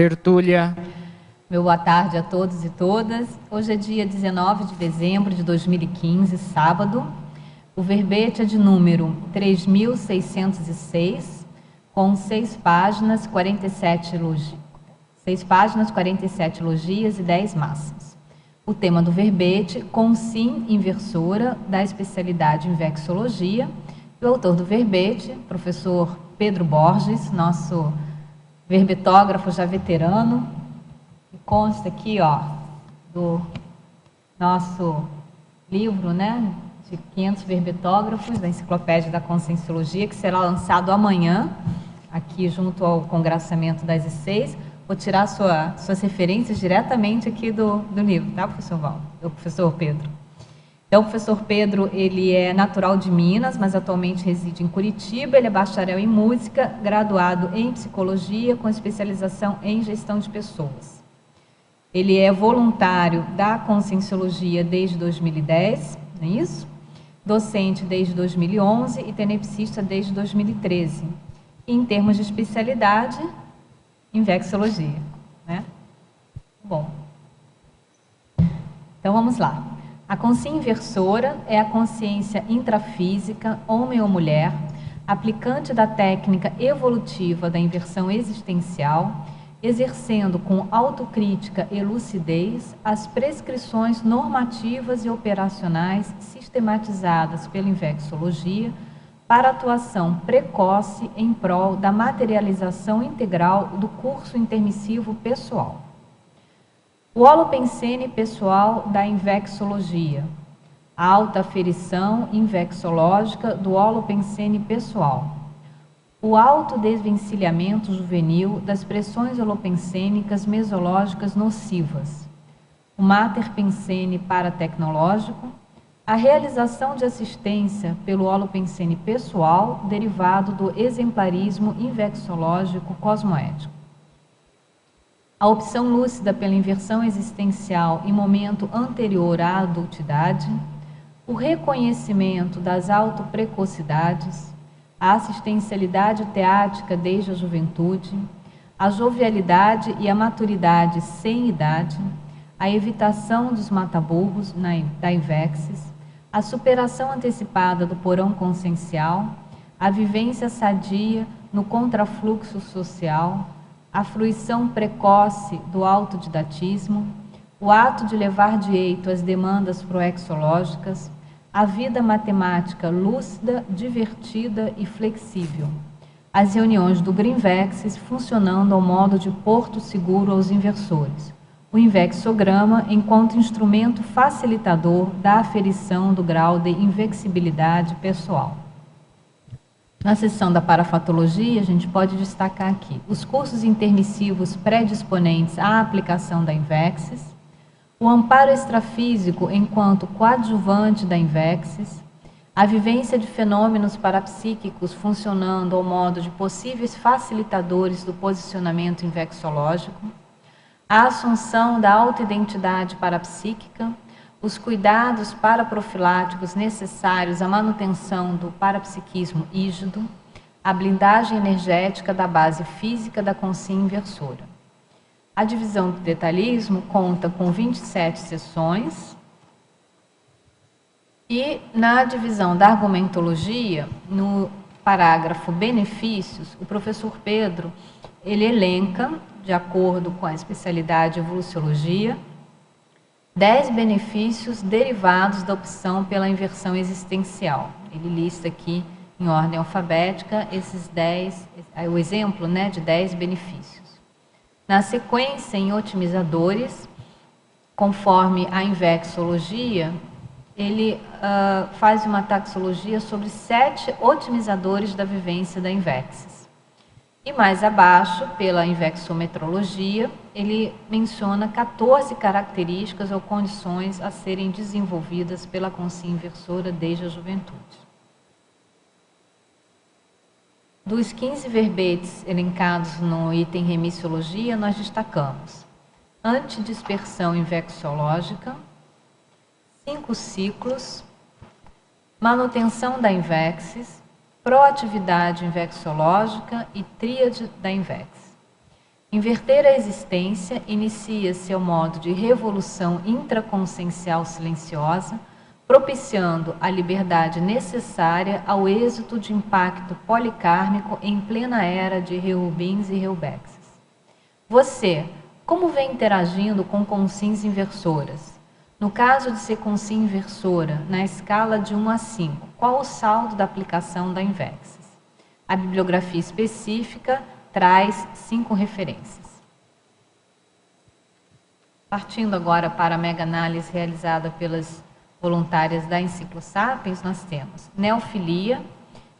tertúlia. Meu boa tarde a todos e todas. Hoje é dia 19 de dezembro de 2015, sábado. O verbete é de número 3.606, com 6 páginas, 47 elogias e 10 máximas. O tema do verbete, consim inversora, da especialidade em vexillologia. O autor do verbete, professor Pedro Borges, nosso verbetógrafo já veterano, que consta aqui, do nosso livro, né, de 500 verbetógrafos da Enciclopédia da Conscienciologia, que será lançado amanhã, aqui junto ao congraçamento das I6. Vou tirar suas referências diretamente aqui do livro, tá, professor Val? Do professor Pedro. Então, o professor Pedro, ele é natural de Minas, mas atualmente reside em Curitiba. Ele é bacharel em música, graduado em psicologia, com especialização em gestão de pessoas. Ele é voluntário da Conscienciologia desde 2010, não é isso? Docente desde 2011 e tenepsista desde 2013. E, em termos de especialidade, em vexillologia, né? Bom. Então, vamos lá. A consciência inversora é a consciência intrafísica, homem ou mulher, aplicante da técnica evolutiva da inversão existencial, exercendo com autocrítica e lucidez as prescrições normativas e operacionais sistematizadas pela vexillologia para atuação precoce em prol da materialização integral do curso intermissivo pessoal. O holopensene pessoal da invexologia, a alta aferição invexológica do holopensene pessoal, o autodesvencilhamento juvenil das pressões holopensênicas mesológicas nocivas, o materpensene paratecnológico, a realização de assistência pelo holopensene pessoal derivado do exemplarismo invexológico cosmoético. A opção lúcida pela inversão existencial em momento anterior à adultidade, o reconhecimento das autoprecocidades, a assistencialidade teática desde a juventude, a jovialidade e a maturidade sem idade, a evitação dos mataburros da invexis, a superação antecipada do porão consciencial, a vivência sadia no contrafluxo social, a fruição precoce do autodidatismo, o ato de levar direito às demandas proexológicas, a vida matemática lúcida, divertida e flexível, as reuniões do Greenvexis funcionando ao modo de porto seguro aos inversores, o invexograma enquanto instrumento facilitador da aferição do grau de invexibilidade pessoal. Na seção da parafatologia, a gente pode destacar aqui os cursos intermissivos predisponentes à aplicação da invexis, o amparo extrafísico enquanto coadjuvante da invexis, a vivência de fenômenos parapsíquicos funcionando ao modo de possíveis facilitadores do posicionamento invexológico, a assunção da autoidentidade parapsíquica, os cuidados paraprofiláticos necessários à manutenção do parapsiquismo rígido, a blindagem energética da base física da consciência inversora. A divisão do detalhismo conta com 27 sessões e na divisão da argumentologia, no parágrafo benefícios, o professor Pedro, ele elenca, de acordo com a especialidade evoluciologia, 10 benefícios derivados da opção pela inversão existencial. Ele lista aqui, em ordem alfabética, esses 10, o exemplo, né, de 10 benefícios. Na sequência, em otimizadores, conforme a invexologia, ele faz uma taxologia sobre 7 otimizadores da vivência da invexis. E mais abaixo, pela invexometrologia, ele menciona 14 características ou condições a serem desenvolvidas pela consciência inversora desde a juventude. Dos 15 verbetes elencados no item remissiologia, nós destacamos antidispersão invexológica, 5 ciclos, manutenção da invexis, proatividade invexológica e tríade da invex. Inverter a existência inicia seu modo de revolução intraconsciencial silenciosa, propiciando a liberdade necessária ao êxito de impacto policármico em plena era de reubins e reubexes. Você, como vem interagindo com consins inversoras? No caso de ser consim inversora, na escala de 1 a 5, qual o saldo da aplicação da Invexis? A bibliografia específica traz 5 referências. Partindo agora para a mega-análise realizada pelas voluntárias da Enciclosapiens, nós temos neofilia,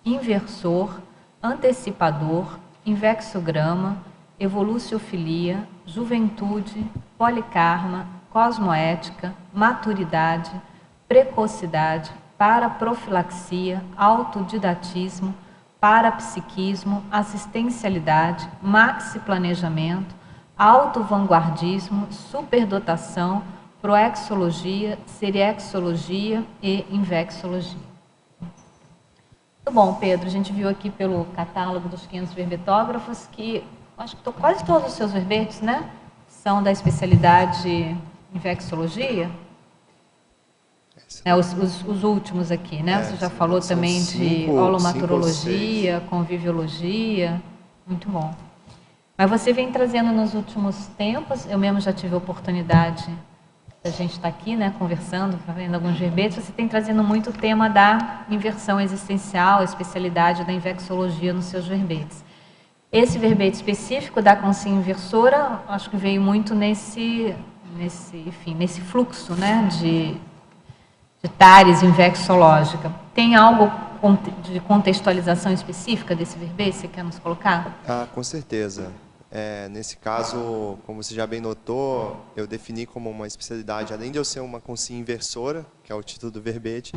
inversor, antecipador, invexograma, evoluciofilia, juventude, policarma, cosmoética, maturidade, precocidade, paraprofilaxia, autodidatismo, parapsiquismo, assistencialidade, maxiplanejamento, auto-vanguardismo, superdotação, proexologia, seriexologia e invexologia. Muito bom, Pedro. A gente viu aqui pelo catálogo dos 500 verbetógrafos que acho que quase todos os seus verbetes, né, são da especialidade invexologia. Os últimos aqui, né? Você já falou também de holomaturologia, conviviologia. Muito bom. Mas você vem trazendo nos últimos tempos, eu mesmo já tive a oportunidade da gente estar aqui, né, conversando, vendo alguns verbetes, você tem trazendo muito o tema da inversão existencial, a especialidade da invexologia nos seus verbetes. Esse verbete específico da consciência inversora, acho que veio muito nesse fluxo, né, de tares invexológica. Tem algo de contextualização específica desse verbete que você quer nos colocar? Com certeza. Nesse caso, como você já bem notou, eu defini como uma especialidade, além de eu ser uma consciência inversora, que é o título do verbete,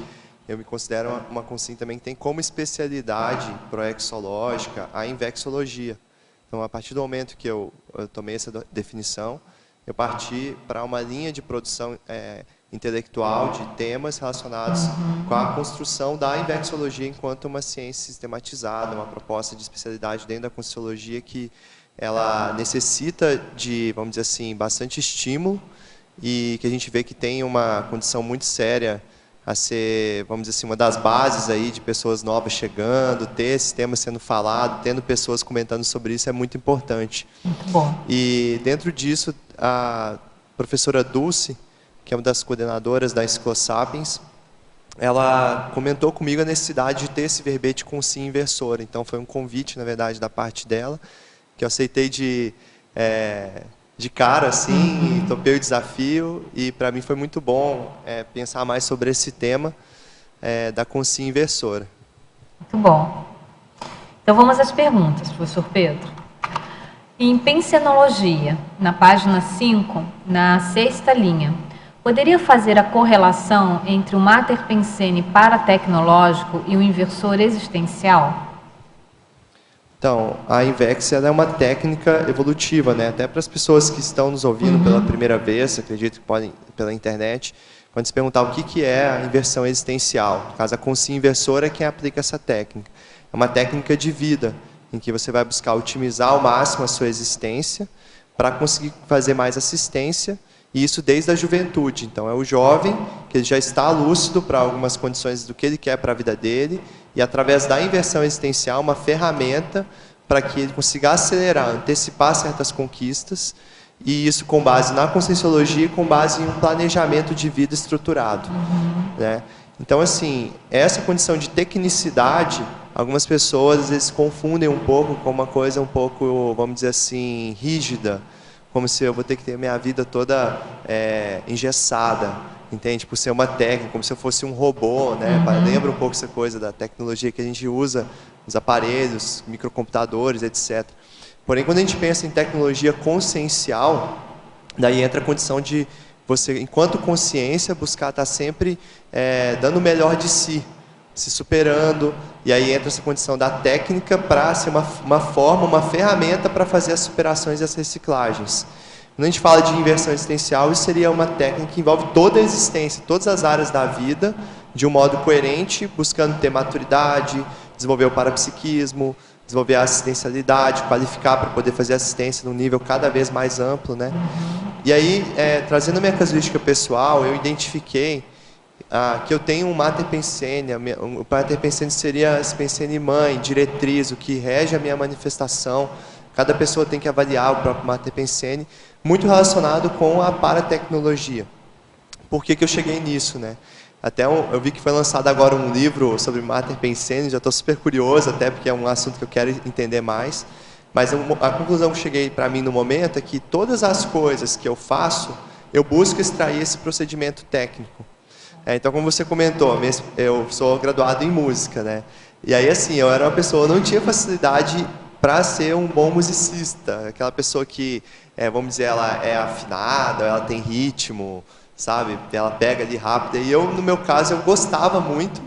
eu me considero uma consciência também que tem como especialidade proexológica a invexologia. Então, a partir do momento que eu tomei essa definição, eu parti para uma linha de produção intelectual de temas relacionados com a construção da invexologia enquanto uma ciência sistematizada, uma proposta de especialidade dentro da conscienciologia que ela necessita de, vamos dizer assim, bastante estímulo e que a gente vê que tem uma condição muito séria a ser, vamos dizer assim, uma das bases aí de pessoas novas chegando, ter esse tema sendo falado, tendo pessoas comentando sobre isso é muito importante. Muito bom. E dentro disso, a professora Dulce, que é uma das coordenadoras da Enciclosapiens, ela comentou comigo a necessidade de ter esse verbete com sim inversor. Então foi um convite, na verdade, da parte dela, que eu aceitei de cara, assim, e topei o desafio, e para mim foi muito bom pensar mais sobre esse tema da consciência inversora. Muito bom. Então vamos às perguntas, professor Pedro. Em pensenologia, na página 5, na 6ª linha, poderia fazer a correlação entre o mater pensene paratecnológico e o inversor existencial? Então, a Invex é uma técnica evolutiva, né? Até para as pessoas que estão nos ouvindo pela primeira vez, acredito que podem pela internet, quando se perguntar o que é a inversão existencial. No caso, a consciência inversora é quem aplica essa técnica. É uma técnica de vida, em que você vai buscar otimizar ao máximo a sua existência para conseguir fazer mais assistência, e isso desde a juventude. Então, é o jovem que ele já está lúcido para algumas condições do que ele quer para a vida dele, e através da inversão existencial, uma ferramenta para que ele consiga acelerar, antecipar certas conquistas, e isso com base na conscienciologia e com base em um planejamento de vida estruturado. Né? Então, assim, essa condição de tecnicidade, algumas pessoas às vezes confundem um pouco com uma coisa um pouco, vamos dizer assim, rígida, como se eu vou ter que ter minha vida toda engessada, entende? Por ser uma técnica, como se eu fosse um robô, né? Lembra um pouco essa coisa da tecnologia que a gente usa, os aparelhos, microcomputadores, etc. Porém, quando a gente pensa em tecnologia consciencial, daí entra a condição de você, enquanto consciência, buscar estar sempre dando o melhor de si, se superando, e aí entra essa condição da técnica para ser uma forma, uma ferramenta para fazer as superações e as reciclagens. Quando a gente fala de inversão existencial, isso seria uma técnica que envolve toda a existência, todas as áreas da vida, de um modo coerente, buscando ter maturidade, desenvolver o parapsiquismo, desenvolver a assistencialidade, qualificar para poder fazer assistência num nível cada vez mais amplo, né? E aí, trazendo a minha casuística pessoal, eu identifiquei que eu tenho um Mater Pensene. O Mater Pensene seria a Pensene mãe, diretriz, o que rege a minha manifestação. Cada pessoa tem que avaliar o próprio Mater Pensene, muito relacionado com a paratecnologia. Por que eu cheguei nisso, né? Até eu vi que foi lançado agora um livro sobre Mater Pensene, já estou super curioso, até porque é um assunto que eu quero entender mais. Mas a conclusão que cheguei para mim no momento é que todas as coisas que eu faço, eu busco extrair esse procedimento técnico. Então, como você comentou, eu sou graduado em música, né? E aí, assim, eu era uma pessoa, eu não tinha facilidade para ser um bom musicista. Aquela pessoa que, vamos dizer, ela é afinada, ela tem ritmo, sabe? Ela pega ali rápido. E eu, no meu caso, eu gostava muito.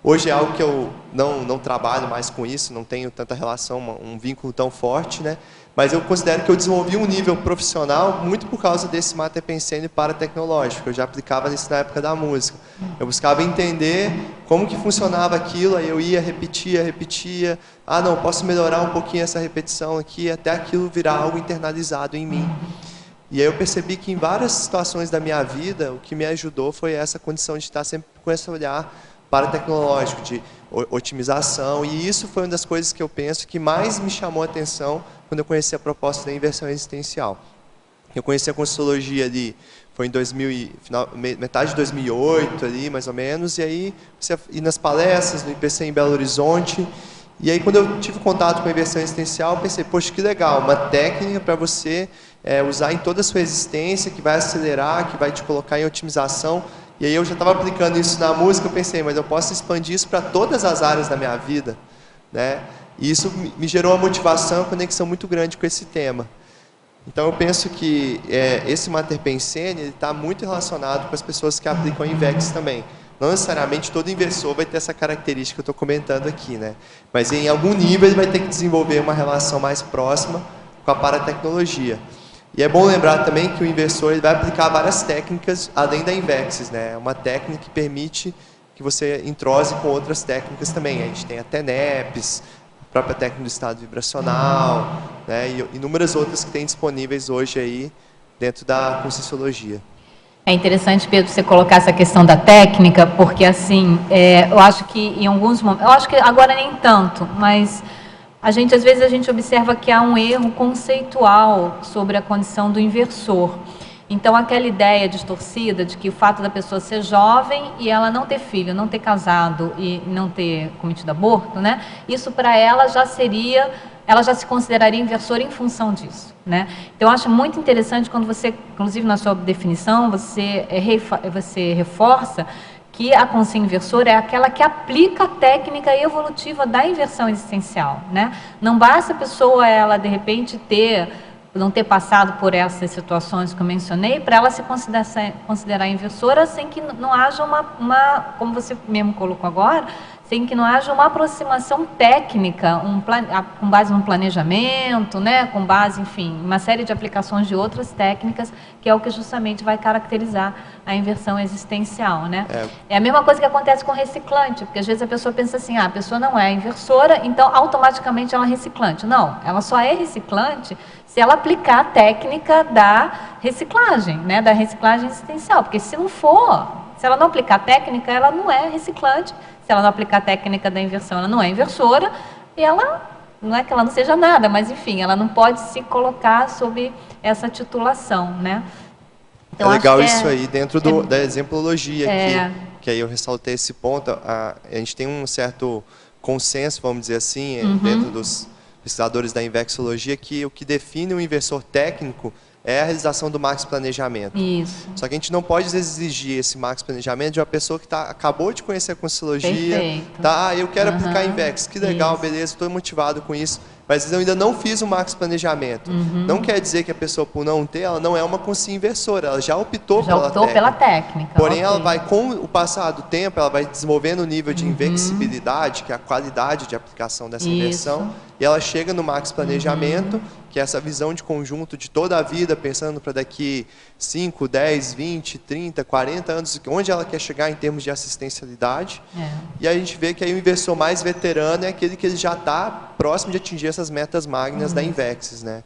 Hoje é algo que eu não trabalho mais com isso, não tenho tanta relação, um vínculo tão forte, né? Mas eu considero que eu desenvolvi um nível profissional muito por causa desse Mater Pensene paratecnológico. Eu já aplicava isso na época da música. Eu buscava entender como que funcionava aquilo, aí eu ia, repetia. Ah, não, posso melhorar um pouquinho essa repetição aqui, até aquilo virar algo internalizado em mim. E aí eu percebi que em várias situações da minha vida, o que me ajudou foi essa condição de estar sempre com esse olhar paratecnológico, de otimização, e isso foi uma das coisas que eu penso que mais me chamou a atenção quando eu conheci a proposta da inversão existencial. Eu conheci a Conscienciologia ali, foi em metade de 2008, ali, mais ou menos, e aí você ir nas palestras, no IPC em Belo Horizonte, e aí quando eu tive contato com a inversão existencial, eu pensei, poxa, que legal, uma técnica para você usar em toda a sua existência, que vai acelerar, que vai te colocar em otimização. E aí eu já estava aplicando isso na música, eu pensei, mas eu posso expandir isso para todas as áreas da minha vida, né? E isso me gerou uma motivação, uma conexão muito grande com esse tema. Então eu penso que esse Mater Pensene está muito relacionado com as pessoas que aplicam a INVEX também. Não necessariamente todo inversor vai ter essa característica que eu estou comentando aqui, né? Mas em algum nível ele vai ter que desenvolver uma relação mais próxima com a paratecnologia. E é bom lembrar também que o inversor ele vai aplicar várias técnicas além da INVEX, né? É uma técnica que permite que você entrose com outras técnicas também. A gente tem a TENEPS, a própria técnica do estado vibracional, né? E inúmeras outras que tem disponíveis hoje aí dentro da Conscienciologia. É interessante, Pedro, você colocar essa questão da técnica, porque assim, eu acho que em alguns momentos, eu acho que agora nem tanto, mas às vezes a gente observa que há um erro conceitual sobre a condição do inversor. Então, aquela ideia distorcida de que o fato da pessoa ser jovem e ela não ter filho, não ter casado e não ter cometido aborto, né? Isso para ela já se consideraria inversora em função disso, né? Então, eu acho muito interessante quando você, inclusive na sua definição, você reforça que a consciência inversora é aquela que aplica a técnica evolutiva da inversão existencial, né? Não basta a pessoa, ela de repente não ter passado por essas situações que eu mencionei, para ela se considerar inversora sem que não haja como você mesmo colocou agora, sem que não haja uma aproximação técnica, com base no planejamento, né, com base, enfim, uma série de aplicações de outras técnicas, que é o que justamente vai caracterizar a inversão existencial, né? É a mesma coisa que acontece com reciclante, porque às vezes a pessoa pensa assim, a pessoa não é inversora, então automaticamente ela é reciclante. Não, ela só é reciclante se ela aplicar a técnica da reciclagem, né, da reciclagem existencial, porque se ela não aplicar a técnica, ela não é reciclante. Se ela não aplicar a técnica da inversão, ela não é inversora, e ela, não é que ela não seja nada, mas enfim, ela não pode se colocar sob essa titulação, né? Então, é legal isso aí, dentro da exemplologia, que aí eu ressaltei esse ponto, a gente tem um certo consenso, vamos dizer assim, dentro dos pesquisadores da invexologia, que o que define um inversor técnico é a realização do max planejamento. Isso. Só que a gente não pode exigir esse max planejamento de uma pessoa que acabou de conhecer a Conscienciologia, eu quero aplicar a Invex, que legal, beleza, estou motivado com isso, mas eu ainda não fiz o max planejamento. Não quer dizer que a pessoa, por não ter, ela não é uma consciência inversora, ela já optou pela técnica. Porém, ela vai, com o passar do tempo, ela vai desenvolvendo o nível de invexibilidade, que é a qualidade de aplicação dessa inversão, e ela chega no max planejamento, que é essa visão de conjunto de toda a vida, pensando para daqui 5, 10, 20, 30, 40 anos, onde ela quer chegar em termos de assistencialidade. E aí a gente vê que aí o investidor mais veterano é aquele que ele já está próximo de atingir essas metas magnas da Invexys, né?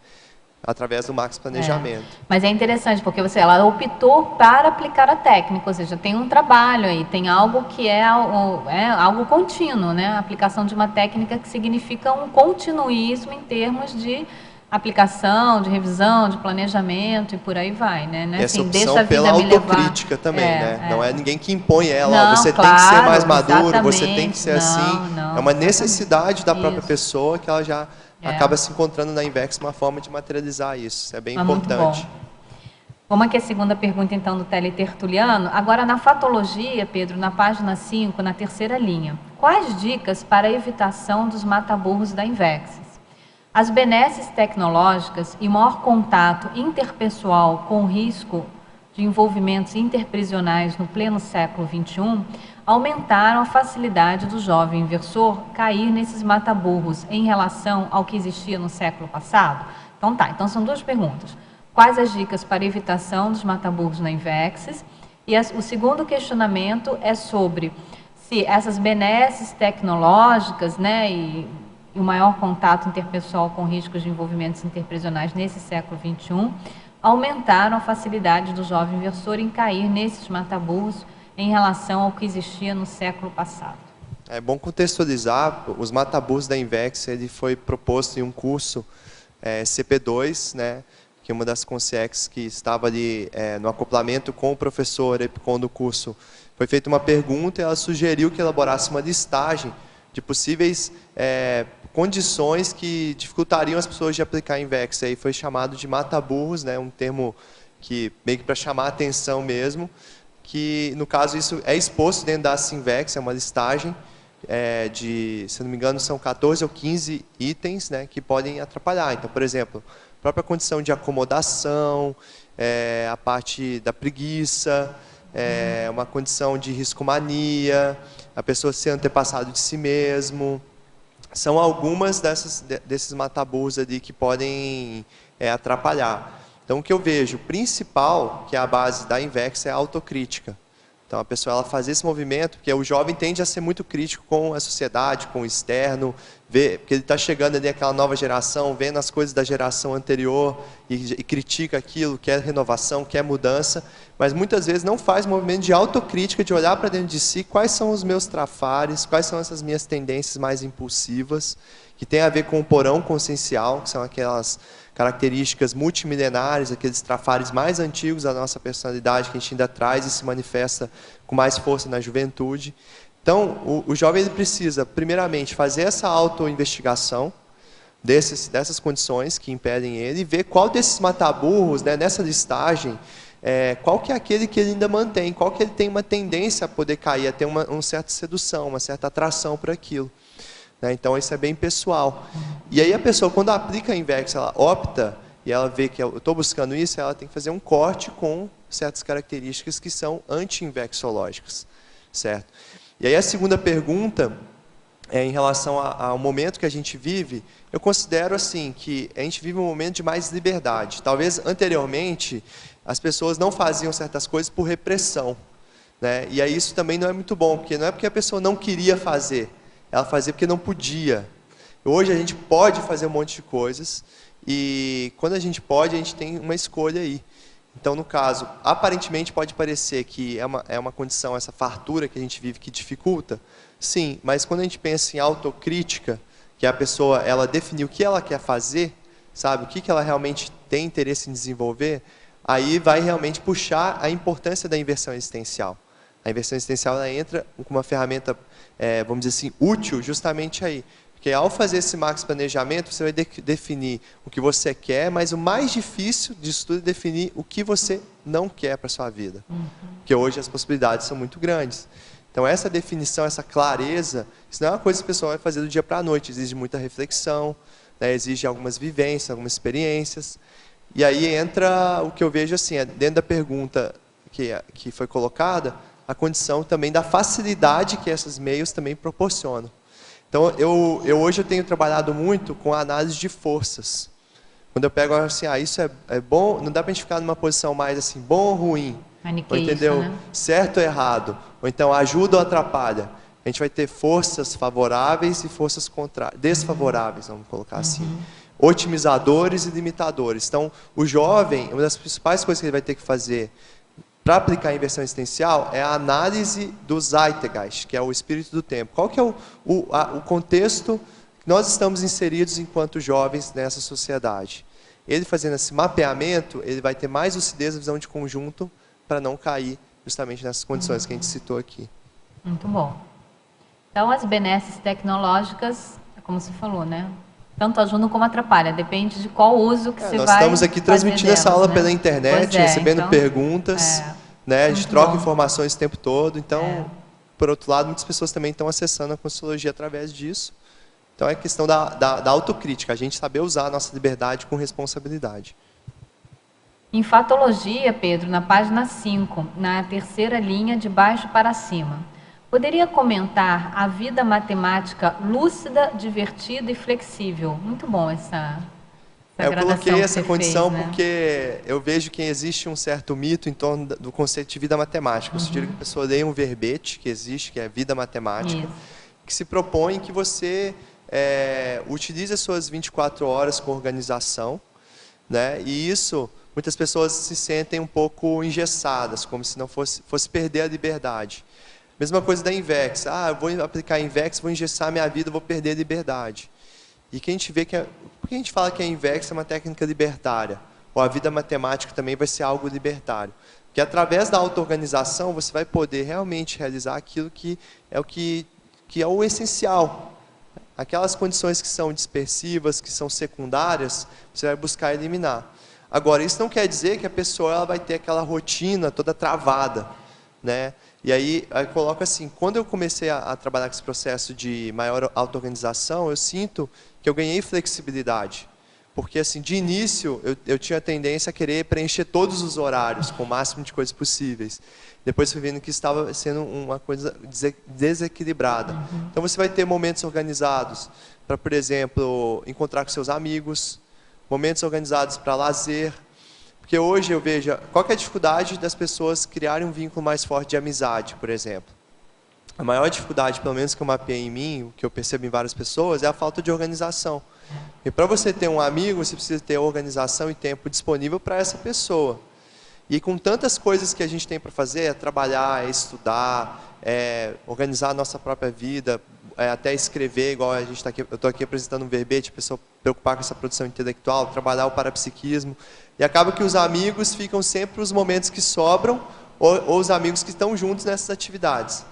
Através do Max Planejamento. Mas é interessante, porque ela optou para aplicar a técnica, ou seja, tem um trabalho aí, tem algo que é algo contínuo, né? A aplicação de uma técnica que significa um continuismo em termos de aplicação, de revisão, de planejamento e por aí vai, né? Essa assim, opção pela autocrítica também, né? Não é ninguém que impõe ela, não, você claro, tem que ser mais maduro, você tem que ser assim. Não, é uma necessidade da própria isso. pessoa que ela já acaba se encontrando na Invex uma forma de materializar isso. Isso é bem importante. Muito bom. Vamos aqui a segunda pergunta, então, do teletertuliano. Agora, na fatologia, Pedro, na página 5, na terceira linha. Quais dicas para a evitação dos mataburros da Invexys? As benesses tecnológicas e maior contato interpessoal com risco de envolvimentos interprisionais no pleno século XXI aumentaram a facilidade do jovem inversor cair nesses mataburros em relação ao que existia no século passado? Então são duas perguntas. Quais as dicas para evitação dos mataburros na Invexys? E o segundo questionamento é sobre se essas benesses tecnológicas, né, e o maior contato interpessoal com riscos de envolvimentos interprisionais nesse século XXI aumentaram a facilidade do jovem inversor em cair nesses mataburros em relação ao que existia no século passado. É bom contextualizar, os mataburros da Invex, ele foi proposto em um curso CP2, né, que é uma das consciex que estava ali no acoplamento com o professor Epicon do curso. Foi feita uma pergunta e ela sugeriu que elaborasse uma listagem de possíveis condições que dificultariam as pessoas de aplicar a Invex. Aí foi chamado de mataburros, né, um termo que meio que para chamar a atenção mesmo, que no caso isso é exposto dentro da Invex, é uma listagem se não me engano são 14 ou 15 itens, né, que podem atrapalhar. Então, por exemplo, a própria condição de acomodação, a parte da preguiça, uma condição de riscomania, a pessoa ser antepassado de si mesmo. São algumas desses mataburros ali que podem atrapalhar. Então, o que eu vejo, principal, que é a base da Invex, é a autocrítica. Então, a pessoa ela fazer esse movimento, porque o jovem tende a ser muito crítico com a sociedade, com o externo, porque ele está chegando ali aquela nova geração, vendo as coisas da geração anterior e critica aquilo, quer renovação, quer mudança, mas muitas vezes não faz movimento de autocrítica, de olhar para dentro de si, quais são os meus trafares, quais são essas minhas tendências mais impulsivas, que tem a ver com o porão consciencial, que são aquelas características multimilenares, aqueles trafares mais antigos da nossa personalidade, que a gente ainda traz e se manifesta com mais força na juventude. Então, o jovem ele precisa, primeiramente, fazer essa autoinvestigação dessas condições que impedem ele, e ver qual desses mataburros, né, nessa listagem, qual que é aquele que ele ainda mantém, qual que ele tem uma tendência a poder cair, a ter uma certa sedução, uma certa atração por aquilo. Então, isso é bem pessoal. E aí a pessoa, quando aplica a Invex, ela opta, e ela vê que eu estou buscando isso, ela tem que fazer um corte com certas características que são anti-invexológicas, certo? E aí a segunda pergunta, em relação ao momento que a gente vive, eu considero assim, que a gente vive um momento de mais liberdade. Talvez, anteriormente, as pessoas não faziam certas coisas por repressão, né? E aí isso também não é muito bom, porque não é porque a pessoa não queria fazer, ela fazia porque não podia. Hoje a gente pode fazer um monte de coisas e quando a gente pode, a gente tem uma escolha aí. Então, no caso, aparentemente pode parecer que é uma condição, essa fartura que a gente vive que dificulta. Sim, mas quando a gente pensa em autocrítica, que a pessoa ela definiu o que ela quer fazer, sabe, o que ela realmente tem interesse em desenvolver, aí vai realmente puxar a importância da inversão existencial. A inversão existencial ela entra com uma ferramenta, vamos dizer assim, útil justamente aí. Porque ao fazer esse max planejamento, você vai definir o que você quer, mas o mais difícil disso tudo é definir o que você não quer para a sua vida. Porque hoje as possibilidades são muito grandes. Então essa definição, essa clareza, isso não é uma coisa que o pessoal vai fazer do dia para a noite, exige muita reflexão, né, exige algumas vivências, algumas experiências. E aí entra o que eu vejo assim, dentro da pergunta que foi colocada, a condição também da facilidade que esses meios também proporcionam. Então, hoje eu tenho trabalhado muito com a análise de forças. Quando eu pego assim, isso é bom, não dá para a gente ficar numa posição mais assim, bom ou ruim, ou, entendeu? Né? Certo ou errado, ou então ajuda ou atrapalha. A gente vai ter forças favoráveis e forças desfavoráveis, vamos colocar assim. Otimizadores e limitadores. Então, o jovem, uma das principais coisas que ele vai ter que fazer para aplicar a inversão existencial é a análise do Zeitgeist, que é o espírito do tempo. Qual que é o contexto que nós estamos inseridos enquanto jovens nessa sociedade? Ele fazendo esse mapeamento, ele vai ter mais lucidez, visão de conjunto, para não cair justamente nessas condições que a gente citou aqui. Muito bom. Então, as benesses tecnológicas, como você falou, né? Tanto ajudam como atrapalham, depende de qual uso que você vai fazer. Nós estamos aqui transmitindo essa aula pela internet, recebendo então, perguntas, né? A gente troca bom. informações o tempo todo, então, por outro lado, muitas pessoas também estão acessando a Conscienciologia através disso. Então, é questão da autocrítica, a gente saber usar a nossa liberdade com responsabilidade. Em Fatologia, Pedro, na página 5, na terceira linha, de baixo para cima, poderia comentar a vida matemática lúcida, divertida e flexível? Muito bom essa eu coloquei essa condição fez, né? porque eu vejo que existe um certo mito em torno do conceito de vida matemática. Eu sugiro que a pessoa leia um verbete que existe, que é vida matemática, que se propõe que você utilize as suas 24 horas com organização, né? E isso, muitas pessoas se sentem um pouco engessadas, como se não fosse perder a liberdade. Mesma coisa da Invex. Eu vou aplicar a Invex, vou engessar minha vida, vou perder a liberdade. E que a gente vê que por que a gente fala que a Invex é uma técnica libertária? Ou a vida matemática também vai ser algo libertário? Porque através da auto-organização você vai poder realmente realizar aquilo que é o essencial. Aquelas condições que são dispersivas, que são secundárias, você vai buscar eliminar. Agora, isso não quer dizer que a pessoa ela vai ter aquela rotina toda travada, né? E aí eu coloco assim, quando eu comecei a trabalhar com esse processo de maior auto-organização, eu sinto que eu ganhei flexibilidade. Porque assim, de início, eu tinha a tendência a querer preencher todos os horários, com o máximo de coisas possíveis. Depois fui vendo que estava sendo uma coisa desequilibrada. Então você vai ter momentos organizados para, por exemplo, encontrar com seus amigos, momentos organizados para lazer. Porque hoje eu vejo, qual que é a dificuldade das pessoas criarem um vínculo mais forte de amizade, por exemplo? A maior dificuldade, pelo menos que eu mapeei em mim, o que eu percebo em várias pessoas, é a falta de organização. E para você ter um amigo, você precisa ter organização e tempo disponível para essa pessoa. E com tantas coisas que a gente tem para fazer, é trabalhar, é estudar, é organizar a nossa própria vida, até escrever, igual a gente está aqui, eu estou aqui apresentando um verbete, a pessoa preocupar com essa produção intelectual, trabalhar o parapsiquismo. E acaba que os amigos ficam sempre os momentos que sobram, ou os amigos que estão juntos nessas atividades.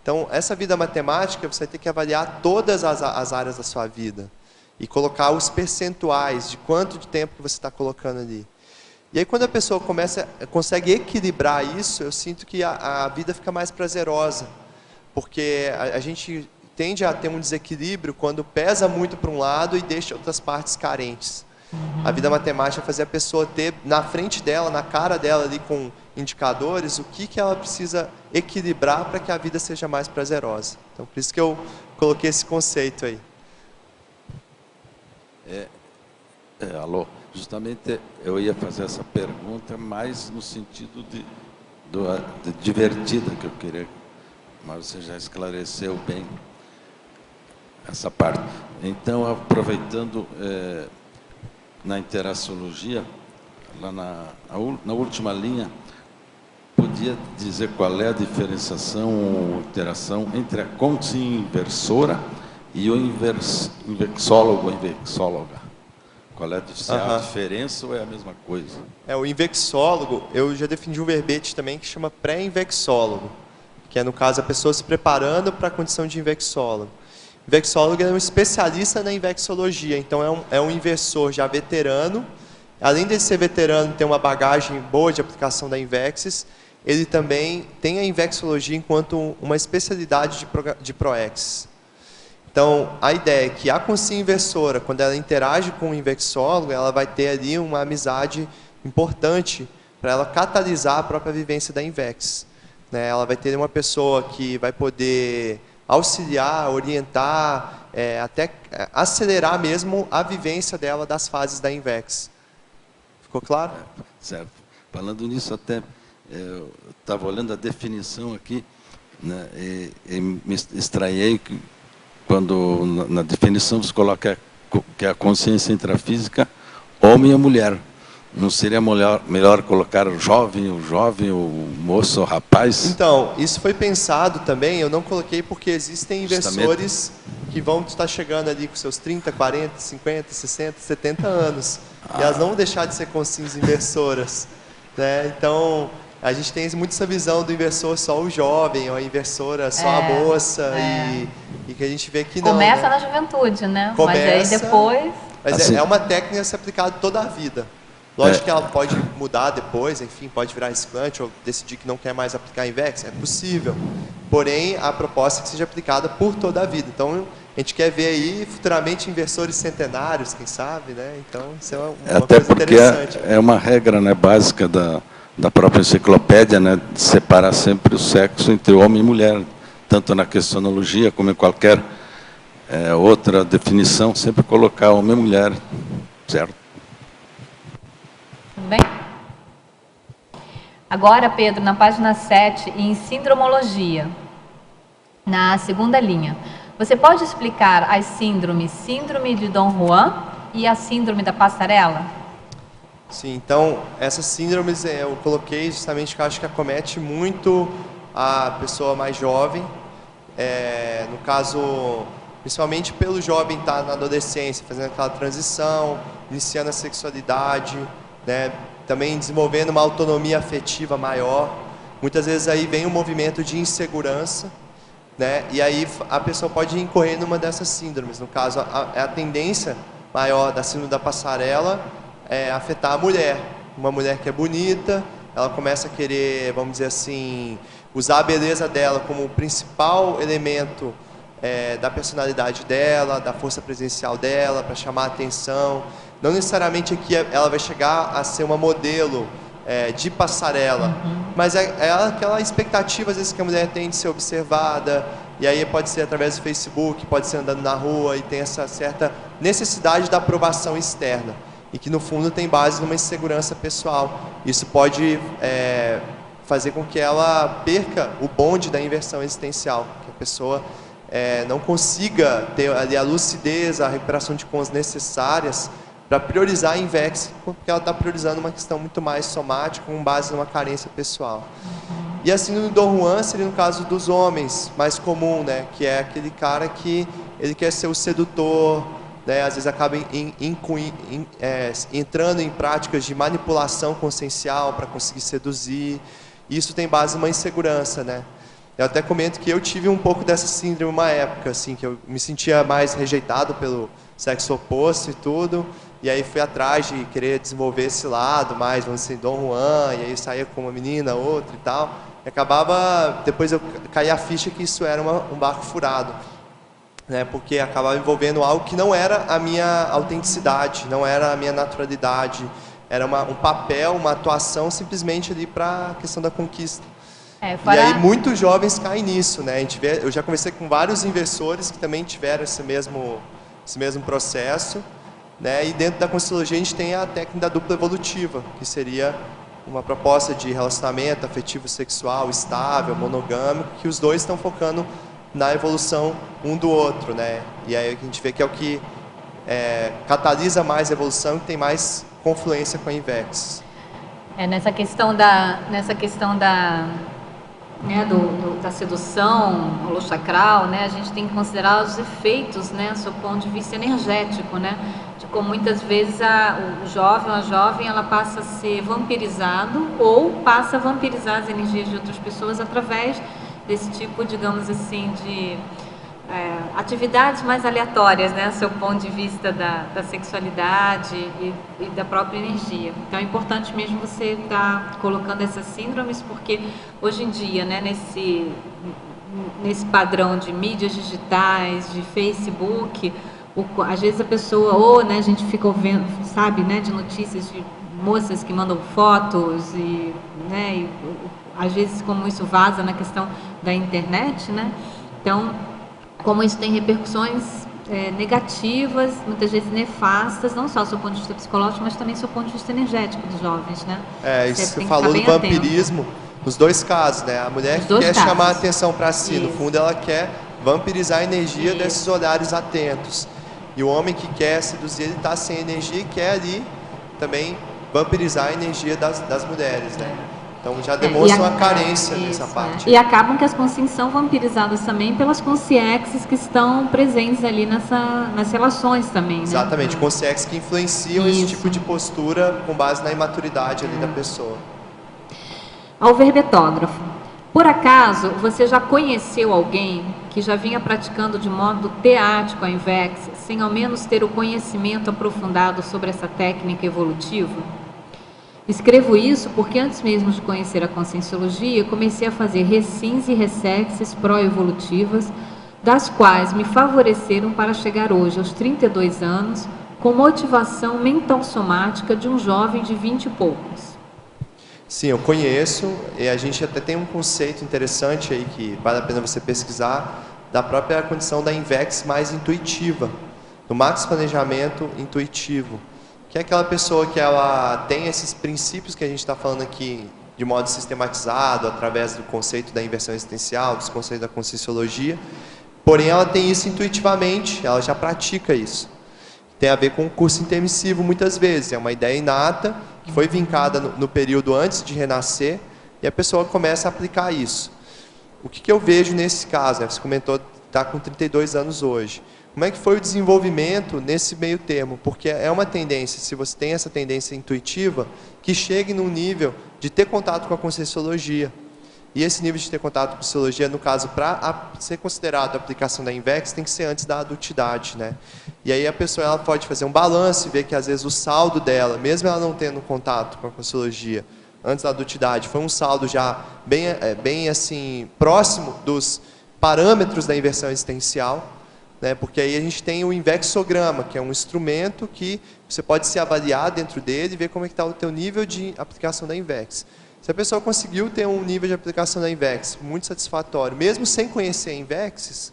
Então, essa vida matemática, você vai ter que avaliar todas as áreas da sua vida. E colocar os percentuais de quanto de tempo que você está colocando ali. E aí, quando a pessoa consegue equilibrar isso, eu sinto que a vida fica mais prazerosa. Porque a gente tende a ter um desequilíbrio quando pesa muito para um lado e deixa outras partes carentes. A vida matemática fazia a pessoa ter na frente dela, na cara dela ali com indicadores, o que ela precisa equilibrar para que a vida seja mais prazerosa. Então, por isso que eu coloquei esse conceito aí. Alô, justamente eu ia fazer essa pergunta mais no sentido de divertida que eu queria, mas você já esclareceu bem essa parte. Então, aproveitando na interaciologia, lá na última linha, podia dizer qual é a diferenciação ou interação entre a consciência inversora e o inversólogo ou inversóloga? Qual é a diferença ou é a mesma coisa? O invexólogo, eu já defini um verbete também que chama pré-invexólogo, que é, no caso, a pessoa se preparando para a condição de invexólogo. O invexólogo é um especialista na invexologia, então é um inversor já veterano. Além de ser veterano e ter uma bagagem boa de aplicação da Invexis, ele também tem a invexologia enquanto uma especialidade de ProEx. Então, a ideia é que a consciência inversora, quando ela interage com o invexólogo, ela vai ter ali uma amizade importante para ela catalisar a própria vivência da Invex. Ela vai ter uma pessoa que vai poder auxiliar, orientar, até acelerar mesmo a vivência dela das fases da Invex. Ficou claro? Certo. Falando nisso, até eu estava olhando a definição aqui, né, e me estranhei que quando na definição você coloca que a consciência intrafísica, homem e mulher. Não seria melhor colocar o jovem, o moço, o rapaz? Então, isso foi pensado também, eu não coloquei porque existem inversores que vão estar chegando ali com seus 30, 40, 50, 60, 70 anos. E elas não vão deixar de ser consciências inversoras, né? Então, a gente tem muito essa visão do inversor só o jovem, ou a inversora só a moça, e que a gente vê que não. Começa né? na juventude, né? Começa, mas aí depois... Mas assim, é uma técnica a ser aplicada toda a vida. Lógico que ela pode mudar depois, enfim, pode virar reciclante ou decidir que não quer mais aplicar INVEX, é possível. Porém, a proposta é que seja aplicada por toda a vida. Então, a gente quer ver aí futuramente inversores centenários, quem sabe, né? Então, isso é uma coisa interessante. É uma regra, né, básica da própria enciclopédia, né, de separar sempre o sexo entre homem e mulher, tanto na questionologia como em qualquer outra definição, sempre colocar homem e mulher, certo? Tudo bem? Agora, Pedro, na página 7, em sindromologia, na segunda linha, você pode explicar as síndromes, síndrome de Dom Juan e a síndrome da passarela? Sim, então, essas síndromes eu coloquei justamente porque eu acho que acomete muito a pessoa mais jovem, no caso, principalmente pelo jovem estar na adolescência, fazendo aquela transição, iniciando a sexualidade, né, também desenvolvendo uma autonomia afetiva maior. Muitas vezes aí vem um movimento de insegurança, né, e aí a pessoa pode incorrer numa dessas síndromes. No caso, a tendência maior da síndrome da passarela é afetar a mulher. Uma mulher que é bonita, ela começa a querer, vamos dizer assim, usar a beleza dela como o principal elemento da personalidade dela, da força presencial dela, para chamar a atenção. Não necessariamente aqui ela vai chegar a ser uma modelo de passarela, mas é aquela expectativa às vezes que a mulher tem de ser observada, e aí pode ser através do Facebook, pode ser andando na rua, e tem essa certa necessidade da aprovação externa, e que no fundo tem base numa insegurança pessoal. Isso pode fazer com que ela perca o bonde da inversão existencial, que a pessoa não consiga ter ali a lucidez, a recuperação de cons necessárias para priorizar a INVEX, porque ela está priorizando uma questão muito mais somática, com base numa carência pessoal. E a síndrome do Dom Juan seria no caso dos homens, mais comum, né? Que é aquele cara que ele quer ser o sedutor, né? Às vezes acaba entrando em práticas de manipulação consciencial para conseguir seduzir. E isso tem base numa insegurança, né? Eu até comento que eu tive um pouco dessa síndrome uma época, assim, que eu me sentia mais rejeitado pelo sexo oposto e tudo, e aí fui atrás de querer desenvolver esse lado mais, vamos dizer, Dom Juan, e aí saía com uma menina, outra e tal, e acabava, depois eu caí a ficha que isso era um barco furado, né, porque acabava envolvendo algo que não era a minha autenticidade, não era a minha naturalidade, era um papel, uma atuação simplesmente ali para a questão da conquista. E aí muitos jovens caem nisso, né? Eu já conversei com vários inversores que também tiveram esse mesmo processo, né? E dentro da Conscienciologia a gente tem a técnica da dupla evolutiva, que seria uma proposta de relacionamento afetivo sexual estável, monogâmico, que os dois estão focando na evolução um do outro, né? E aí a gente vê que é o que catalisa mais a evolução e tem mais confluência com a INVEX. Nessa questão da sedução holosacral, né, a gente tem que considerar os efeitos, né, do ponto de vista energético, né, de como muitas vezes o jovem ou a jovem ela passa a ser vampirizado ou passa a vampirizar as energias de outras pessoas através desse tipo, digamos assim, de atividades mais aleatórias, né, do seu ponto de vista da sexualidade e da própria energia. Então é importante mesmo você estar colocando essas síndromes, porque hoje em dia, né, nesse padrão de mídias digitais, de Facebook, às vezes a pessoa, né, a gente fica ouvindo, sabe, né, de notícias de moças que mandam fotos e, né, e às vezes como isso vaza na questão da internet, né, então como isso tem repercussões negativas, muitas vezes nefastas, não só do seu ponto de vista psicológico, mas também do seu ponto de vista energético dos jovens, né? Isso você falou do vampirismo, nos dois casos, né? A mulher que quer chamar a atenção para si, no fundo ela quer vampirizar a energia desses olhares atentos. E o homem que quer seduzir, ele está sem energia e quer ali também vampirizar a energia das mulheres, né? Então já demonstra uma carência nessa parte. E acabam que as consciências são vampirizadas também pelas consciências que estão presentes ali nas relações também, né? Exatamente, consciências que influenciam esse tipo de postura com base na imaturidade ali da pessoa. Ao verbetógrafo. Por acaso, você já conheceu alguém que já vinha praticando de modo teático a INVEX, sem ao menos ter o conhecimento aprofundado sobre essa técnica evolutiva? Escrevo isso porque antes mesmo de conhecer a Conscienciologia, comecei a fazer recins e ressexes pró-evolutivas, das quais me favoreceram para chegar hoje aos 32 anos, com motivação mental somática de um jovem de 20 e poucos. Sim, eu conheço, e a gente até tem um conceito interessante aí que vale a pena você pesquisar, da própria condição da INVEX mais intuitiva, do Max Planejamento Intuitivo, que é aquela pessoa que ela tem esses princípios que a gente está falando aqui de modo sistematizado, através do conceito da inversão existencial, dos conceitos da Conscienciologia, porém ela tem isso intuitivamente, ela já pratica isso. Tem a ver com o curso intermissivo muitas vezes, é uma ideia inata, que foi vincada no período antes de renascer, e a pessoa começa a aplicar isso. O que eu vejo nesse caso? Você comentou que está com 32 anos hoje. Como é que foi o desenvolvimento nesse meio termo? Porque é uma tendência, se você tem essa tendência intuitiva, que chegue num nível de ter contato com a Conscienciologia. E esse nível de ter contato com a Conscienciologia, no caso, para ser considerado a aplicação da INVEX, tem que ser antes da adultidade, né? E aí a pessoa ela pode fazer um balanço e ver que às vezes o saldo dela, mesmo ela não tendo contato com a Conscienciologia antes da adultidade, foi um saldo já bem assim, próximo dos parâmetros da inversão existencial, né? Porque aí a gente tem o Invexograma, que é um instrumento que você pode se avaliar dentro dele e ver como é que está o teu nível de aplicação da INVEX. Se a pessoa conseguiu ter um nível de aplicação da INVEX muito satisfatório, mesmo sem conhecer a INVEX,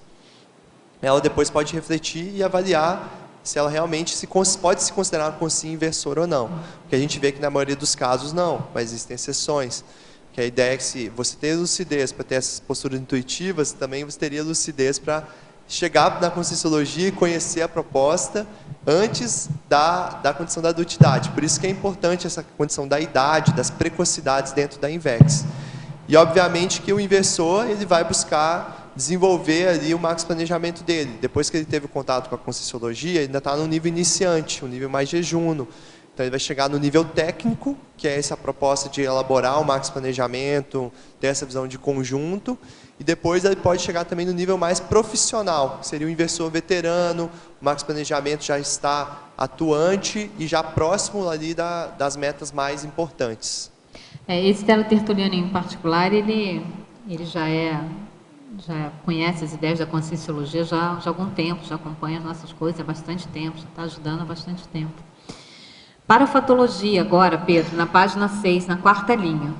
ela depois pode refletir e avaliar se ela realmente pode se considerar uma consciência inversora ou não. Porque a gente vê que na maioria dos casos não, mas existem exceções. Que a ideia é que se você ter lucidez para ter essas posturas intuitivas, também você teria lucidez para chegar na Conscienciologia e conhecer a proposta antes da condição da adultidade. Por isso que é importante essa condição da idade, das precocidades dentro da INVEX. E obviamente que o inversor ele vai buscar desenvolver ali o max planejamento dele. Depois que ele teve contato com a Conscienciologia, ele ainda está no nível iniciante, um nível mais jejuno. Então ele vai chegar no nível técnico, que é essa proposta de elaborar o max planejamento, ter essa visão de conjunto, e depois ele pode chegar também no nível mais profissional, que seria o inversor veterano, o max planejamento já está atuante e já próximo ali das metas mais importantes. Esse Stella Tertuliano em particular, ele já conhece as ideias da Conscienciologia já há algum tempo, já acompanha as nossas coisas há bastante tempo, já está ajudando há bastante tempo. Parafatologia agora, Pedro, na página 6, na quarta linha.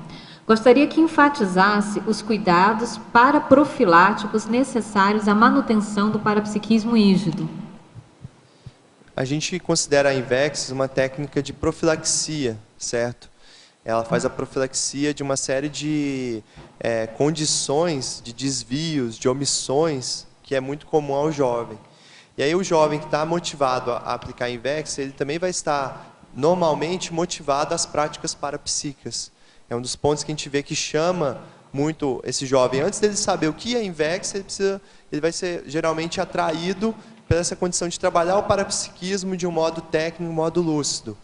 Gostaria que enfatizasse os cuidados paraprofiláticos necessários à manutenção do parapsiquismo rígido. A gente considera a INVEX uma técnica de profilaxia, certo? Ela faz a profilaxia de uma série de condições, de desvios, de omissões, que é muito comum ao jovem. E aí o jovem que está motivado a aplicar a INVEX, ele também vai estar normalmente motivado às práticas parapsíquicas. É um dos pontos que a gente vê que chama muito esse jovem. Antes dele saber o que é INVEX, ele vai ser geralmente atraído por essa condição de trabalhar o parapsiquismo de um modo técnico, um modo lúcido.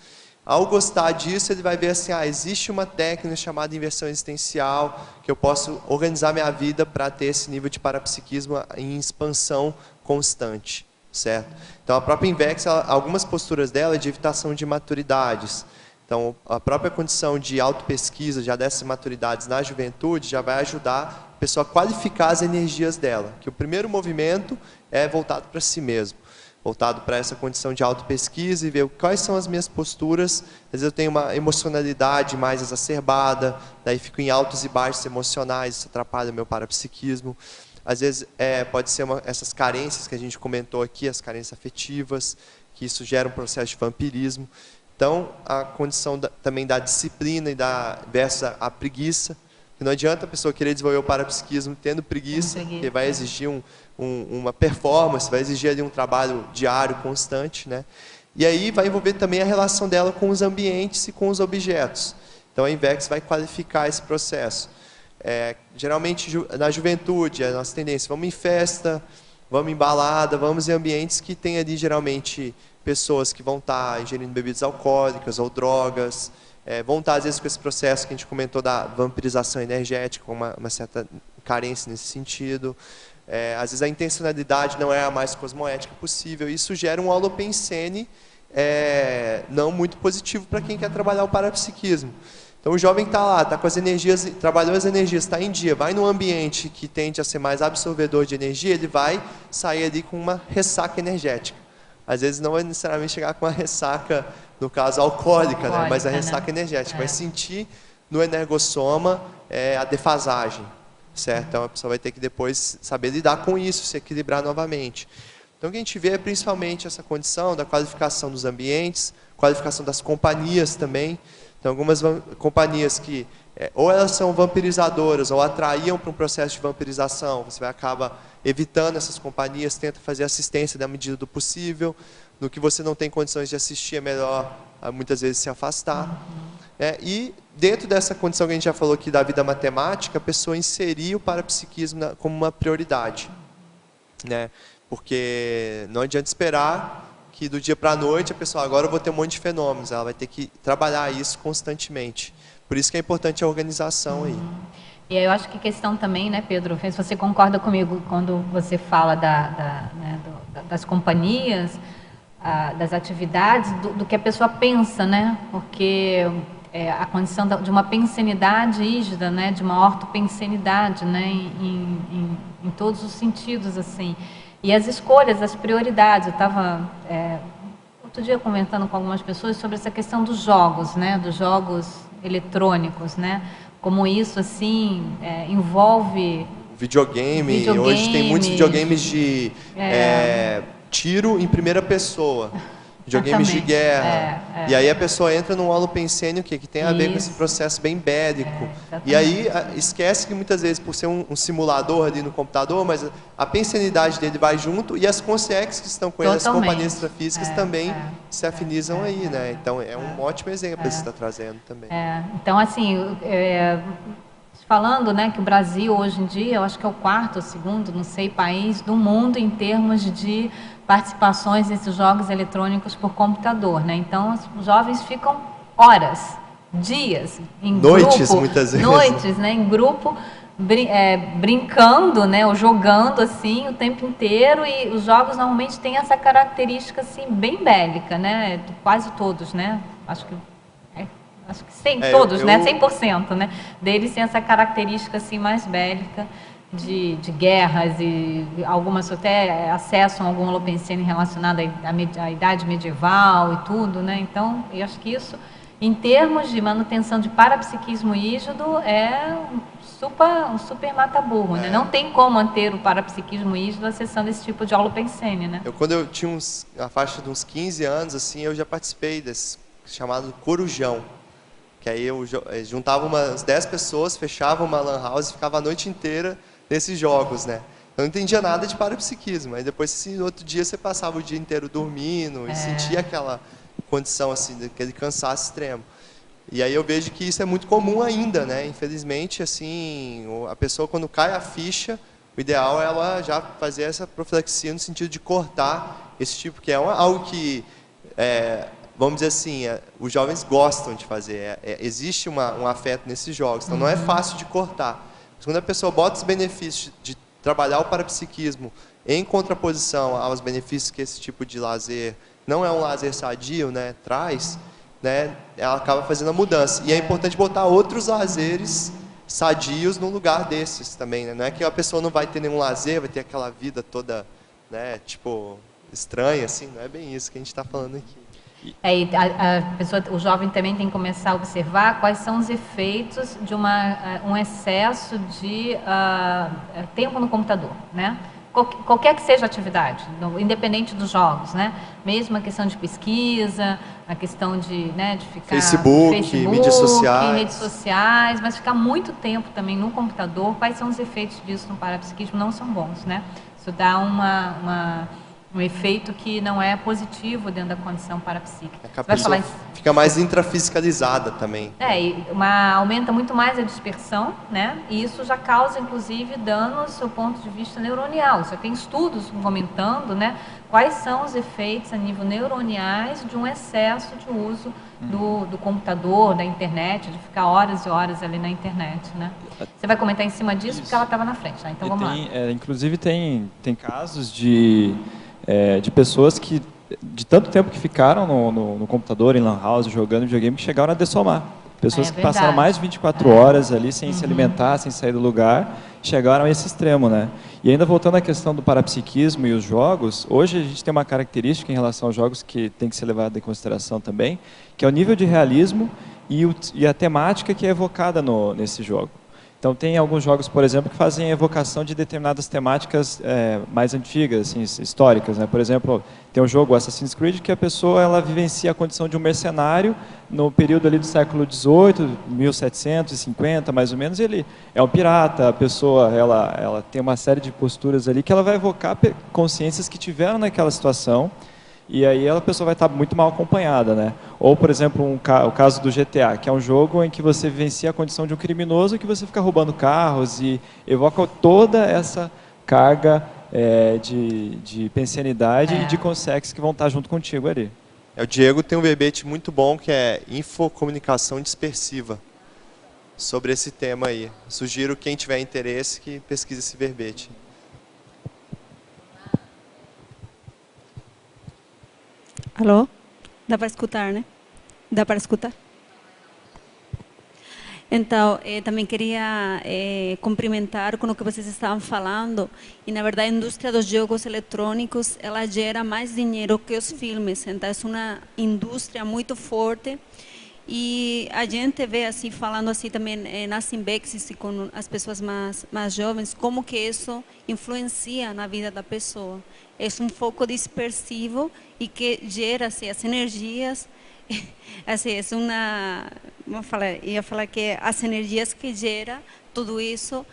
Ao gostar disso, ele vai ver assim, existe uma técnica chamada inversão existencial, que eu posso organizar minha vida para ter esse nível de parapsiquismo em expansão constante. Certo? Então, a própria INVEX, algumas posturas dela é de evitação de maturidades. Então, a própria condição de autopesquisa, já dessas maturidades na juventude, já vai ajudar a pessoa a qualificar as energias dela. Que o primeiro movimento é voltado para si mesmo, voltado para essa condição de autopesquisa e ver quais são as minhas posturas. Às vezes eu tenho uma emocionalidade mais exacerbada, daí fico em altos e baixos emocionais, isso atrapalha o meu parapsiquismo. Às vezes pode ser essas carências que a gente comentou aqui, as carências afetivas, que isso gera um processo de vampirismo. Então, a condição também da disciplina e versus a preguiça. Não adianta a pessoa querer desenvolver o parapsiquismo tendo preguiça, porque vai exigir uma performance, vai exigir ali um trabalho diário, constante, né? E aí vai envolver também a relação dela com os ambientes e com os objetos. Então, a INVEX vai qualificar esse processo. Geralmente, na juventude, a nossa tendência, vamos em festa, vamos em balada, vamos em ambientes que tem ali, geralmente, pessoas que vão estar ingerindo bebidas alcoólicas ou drogas, vão estar, às vezes, com esse processo que a gente comentou da vampirização energética, com uma certa carência nesse sentido. Às vezes, a intencionalidade não é a mais cosmoética possível. Isso gera um holopensene não muito positivo para quem quer trabalhar o parapsiquismo. Então, o jovem está lá, está com as energias, trabalhou as energias, está em dia, vai num ambiente que tende a ser mais absorvedor de energia, ele vai sair ali com uma ressaca energética. Às vezes não vai necessariamente chegar com uma ressaca, no caso alcoólica, né? Mas a ressaca energética. Vai sentir no energossoma a defasagem, certo? Então a pessoa vai ter que depois saber lidar com isso, se equilibrar novamente. Então o que a gente vê é principalmente essa condição da qualificação dos ambientes, qualificação das companhias também. Então algumas companhias que ou elas são vampirizadoras ou atraíam para um processo de vampirização, você acaba evitando essas companhias, tenta fazer assistência na medida do possível. No que você não tem condições de assistir, é melhor muitas vezes se afastar. E dentro dessa condição que a gente já falou aqui da vida matemática, a pessoa inserir o parapsiquismo como uma prioridade, né? Porque não adianta esperar que do dia para a noite a pessoa, agora eu vou ter um monte de fenômenos, ela vai ter que trabalhar isso constantemente. Por isso que é importante a organização aí. E eu acho que questão também, né, Pedro, se você concorda comigo quando você fala das companhias, das atividades, do que a pessoa pensa, né? Porque a condição de uma pensenidade rígida, né, de uma ortopensenidade, né, em todos os sentidos, assim. E as escolhas, as prioridades. Eu estava outro dia comentando com algumas pessoas sobre essa questão dos jogos, né, dos jogos eletrônicos, né? Como isso, assim, envolve... Videogame. Hoje tem muitos videogames de tiro em primeira pessoa. Videogames de guerra. E aí a pessoa entra num holopensene que tem a ver com esse processo bem bélico. E aí esquece que muitas vezes, por ser um simulador ali no computador, mas a pensenidade dele vai junto e as consciências que estão com ele, as companhias extrafísicas também se afinizam aí, né? Então é um ótimo exemplo que você está trazendo também. Então, assim, falando, né, que o Brasil hoje em dia, eu acho que é o quarto ou segundo, não sei, país do mundo em termos de participações nesses jogos eletrônicos por computador, né? Então, os jovens ficam horas, dias, em noites, grupo, muitas vezes. Noites, né, em grupo, brincando, né, ou jogando assim o tempo inteiro. E os jogos normalmente têm essa característica assim bem bélica, né? Quase todos, né? Acho que todos, né? 100%, né? Deles têm essa característica assim mais bélica. De guerras, e algumas até acessam algum holopensene relacionado à idade medieval e tudo, né? Então, eu acho que isso, em termos de manutenção de parapsiquismo rígido, é um super mata-burro, né? Não tem como manter o parapsiquismo rígido acessando esse tipo de holopensene, né? Quando eu tinha a faixa de uns 15 anos, assim, eu já participei desse chamado Corujão, que aí eu juntava umas 10 pessoas, fechava uma lan house e ficava a noite inteira nesses jogos, né? Eu não entendia nada de parapsiquismo, aí depois, assim, no outro dia, você passava o dia inteiro dormindo e sentia aquela condição, assim, daquele cansaço extremo. E aí eu vejo que isso é muito comum ainda, né? Infelizmente, assim, a pessoa, quando cai a ficha, o ideal é ela já fazer essa profilaxia no sentido de cortar esse tipo, que é algo que, vamos dizer assim, os jovens gostam de fazer. Existe um afeto nesses jogos, então não é fácil de cortar. Quando a pessoa bota os benefícios de trabalhar o parapsiquismo em contraposição aos benefícios que esse tipo de lazer, não é um lazer sadio, né, traz, né, ela acaba fazendo a mudança. E é importante botar outros lazeres sadios no lugar desses também, né? Não é que a pessoa não vai ter nenhum lazer, vai ter aquela vida toda, né, tipo, estranha, assim, não é bem isso que a gente está falando aqui. E o jovem também tem que começar a observar quais são os efeitos de um excesso de tempo no computador, né? Qualquer que seja a atividade, independente dos jogos, né? Mesmo a questão de pesquisa, a questão de ficar... Facebook, redes sociais, mas ficar muito tempo também no computador, quais são os efeitos disso no parapsiquismo? Não são bons, né? Isso dá um efeito que não é positivo dentro da condição parapsíquica. A pessoa fica mais intrafisicalizada também. Aumenta muito mais a dispersão, né? E isso já causa, inclusive, danos do ponto de vista neuronial. Você tem estudos comentando, né, quais são os efeitos a nível neuroniais de um excesso de uso do computador, da internet, de ficar horas e horas ali na internet, né? Você vai comentar em cima disso porque ela estava na frente, né? Então vamos lá. Inclusive tem casos de pessoas que, de tanto tempo que ficaram no computador, em lan house, jogando videogame, que chegaram a dessomar. Pessoas que passaram mais de 24 horas ali sem se alimentar, sem sair do lugar, chegaram a esse extremo, né? E ainda voltando à questão do parapsiquismo e os jogos, hoje a gente tem uma característica em relação aos jogos que tem que ser levada em consideração também, que é o nível de realismo e a temática que é evocada nesse jogo. Então, tem alguns jogos, por exemplo, que fazem a evocação de determinadas temáticas mais antigas, assim, históricas, né? Por exemplo, tem um jogo, Assassin's Creed, que a pessoa ela vivencia a condição de um mercenário no período ali do século XVIII, 1750, mais ou menos. Ele é um pirata, a pessoa ela tem uma série de posturas ali que ela vai evocar consciências que tiveram naquela situação. E aí a pessoa vai estar muito mal acompanhada, né? Ou, por exemplo, o caso do GTA, que é um jogo em que você vivencia a condição de um criminoso, que você fica roubando carros e evoca toda essa carga de pensanidade e de consex que vão estar junto contigo ali. O Diego tem um verbete muito bom que é infocomunicação dispersiva, sobre esse tema aí. Sugiro quem tiver interesse que pesquise esse verbete. Alô? Dá para escutar, né? Dá para escutar? Então, também queria cumprimentar com o que vocês estavam falando. E, na verdade, a indústria dos jogos eletrônicos, ela gera mais dinheiro que os filmes. Então, é uma indústria muito forte. E a gente vê, assim, falando assim também na Simbex e com as pessoas mais jovens, como que isso influencia na vida da pessoa. É um foco dispersivo e que gera assim, as energias, assim, é uma, ia falar que as energias que gera tudo isso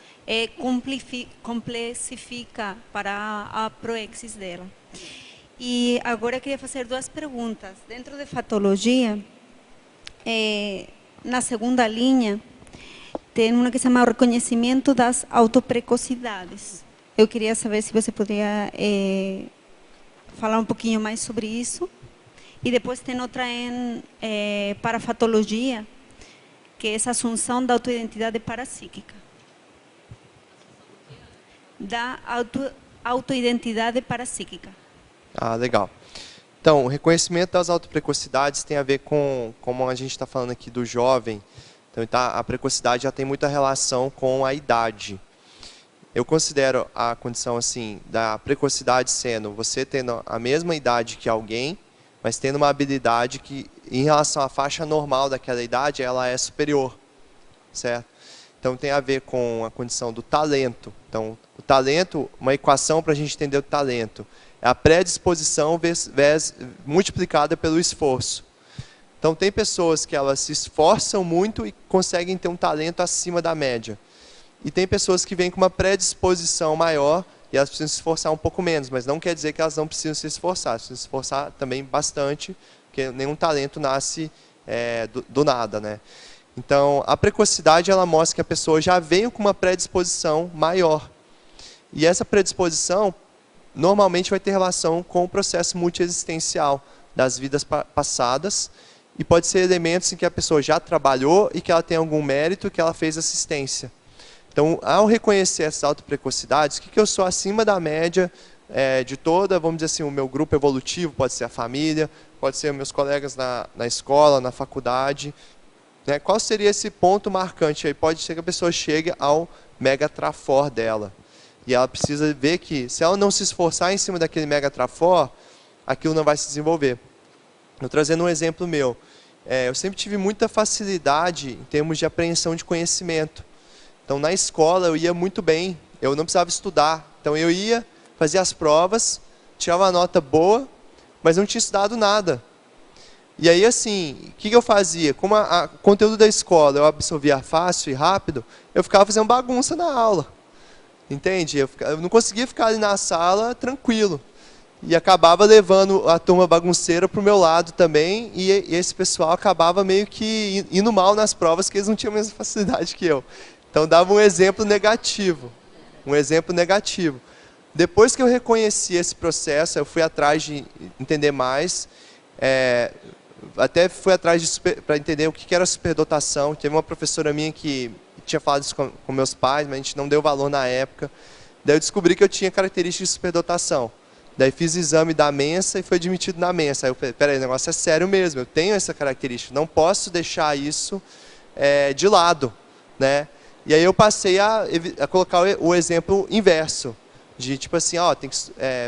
complexifica para a proexis dela. E agora eu queria fazer duas perguntas. Dentro de fatologia, na segunda linha, tem uma que se chama o reconhecimento das autoprecocidades. Eu queria saber se você poderia falar um pouquinho mais sobre isso. E depois tem outra em parafatologia, que é essa assunção da autoidentidade parapsíquica. Da autoidentidade parapsíquica. Ah, legal. Então, o reconhecimento das autoprecocidades tem a ver com, como a gente está falando aqui do jovem, então a precocidade já tem muita relação com a idade. Eu considero a condição assim da precocidade sendo você tendo a mesma idade que alguém, mas tendo uma habilidade que, em relação à faixa normal daquela idade, ela é superior, certo? Então tem a ver com a condição do talento. Então, o talento, uma equação para a gente entender o talento, é a predisposição multiplicada pelo esforço. Então tem pessoas que elas se esforçam muito e conseguem ter um talento acima da média. E tem pessoas que vêm com uma predisposição maior e elas precisam se esforçar um pouco menos, mas não quer dizer que elas não precisam se esforçar. Precisam se esforçar também bastante, porque nenhum talento nasce do nada, né? Então, a precocidade ela mostra que a pessoa já veio com uma predisposição maior. E essa predisposição normalmente vai ter relação com o processo multiexistencial das vidas passadas e pode ser elementos em que a pessoa já trabalhou e que ela tem algum mérito que ela fez assistência. Então, ao reconhecer essas autoprecocidades, o que eu sou acima da média de toda, vamos dizer assim, o meu grupo evolutivo, pode ser a família, pode ser meus colegas na escola, na faculdade. Né? Qual seria esse ponto marcante? Aí pode ser que a pessoa chegue ao mega trafor dela. E ela precisa ver que, se ela não se esforçar em cima daquele mega trafor, aquilo não vai se desenvolver. Eu trazendo um exemplo meu. Eu sempre tive muita facilidade em termos de apreensão de conhecimento. Então, na escola, eu ia muito bem. Eu não precisava estudar. Então, eu ia, fazia as provas, tirava uma nota boa, mas não tinha estudado nada. E aí, assim, o que eu fazia? Como o conteúdo da escola eu absorvia fácil e rápido, eu ficava fazendo bagunça na aula. Entende? Eu não conseguia ficar ali na sala tranquilo. E acabava levando a turma bagunceira para o meu lado também, e esse pessoal acabava meio que indo mal nas provas, que eles não tinham a mesma facilidade que eu. Então, dava um exemplo negativo. Um exemplo negativo. Depois que eu reconheci esse processo, eu fui atrás de entender mais, até fui atrás para entender o que era superdotação. Teve uma professora minha que tinha falado isso com meus pais, mas a gente não deu valor na época. Daí eu descobri que eu tinha características de superdotação. Daí fiz o exame da Mensa e foi admitido na Mensa. Aí eu falei, peraí, o negócio é sério mesmo, eu tenho essa característica, não posso deixar isso de lado, né? E aí eu passei a colocar o exemplo inverso, de tipo assim, tem que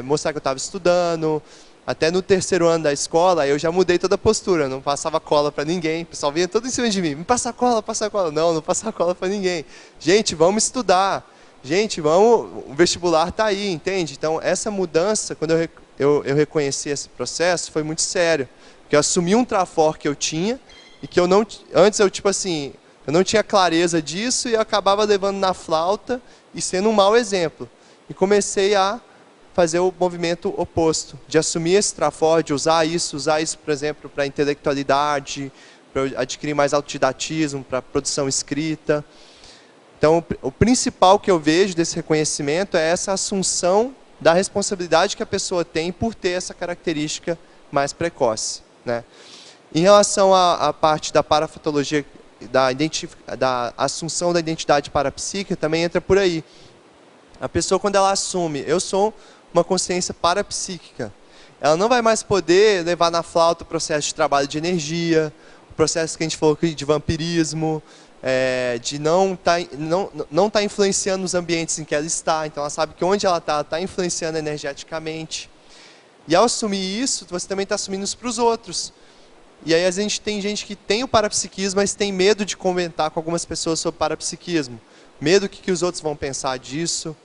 mostrar que eu estava estudando. Até no 3º ano da escola, eu já mudei toda a postura, não passava cola para ninguém. O pessoal vinha todo em cima de mim, me passa cola, passa cola. Não passa cola para ninguém. Gente, vamos estudar. Gente, o vestibular está aí, entende? Então, essa mudança, quando eu reconheci esse processo, foi muito sério. Porque eu assumi um trafor que eu tinha, e que antes eu, tipo assim, eu não tinha clareza disso, e eu acabava levando na flauta e sendo um mau exemplo. E comecei a fazer o movimento oposto, de assumir esse trafor, de usar isso, por exemplo, para intelectualidade, para adquirir mais autodidatismo, para produção escrita. Então, o principal que eu vejo desse reconhecimento é essa assunção da responsabilidade que a pessoa tem por ter essa característica mais precoce, né? Em relação à parte da parafatologia, da assunção da identidade parapsíquica, também entra por aí. A pessoa, quando ela assume, eu sou uma consciência parapsíquica, ela não vai mais poder levar na flauta o processo de trabalho de energia, o processo que a gente falou aqui de vampirismo, de não tá influenciando os ambientes em que ela está. Então ela sabe que onde ela está influenciando energeticamente. E ao assumir isso, você também está assumindo isso para os outros. E aí a gente tem gente que tem o parapsiquismo, mas tem medo de comentar com algumas pessoas sobre parapsiquismo. Medo do que os outros vão pensar disso,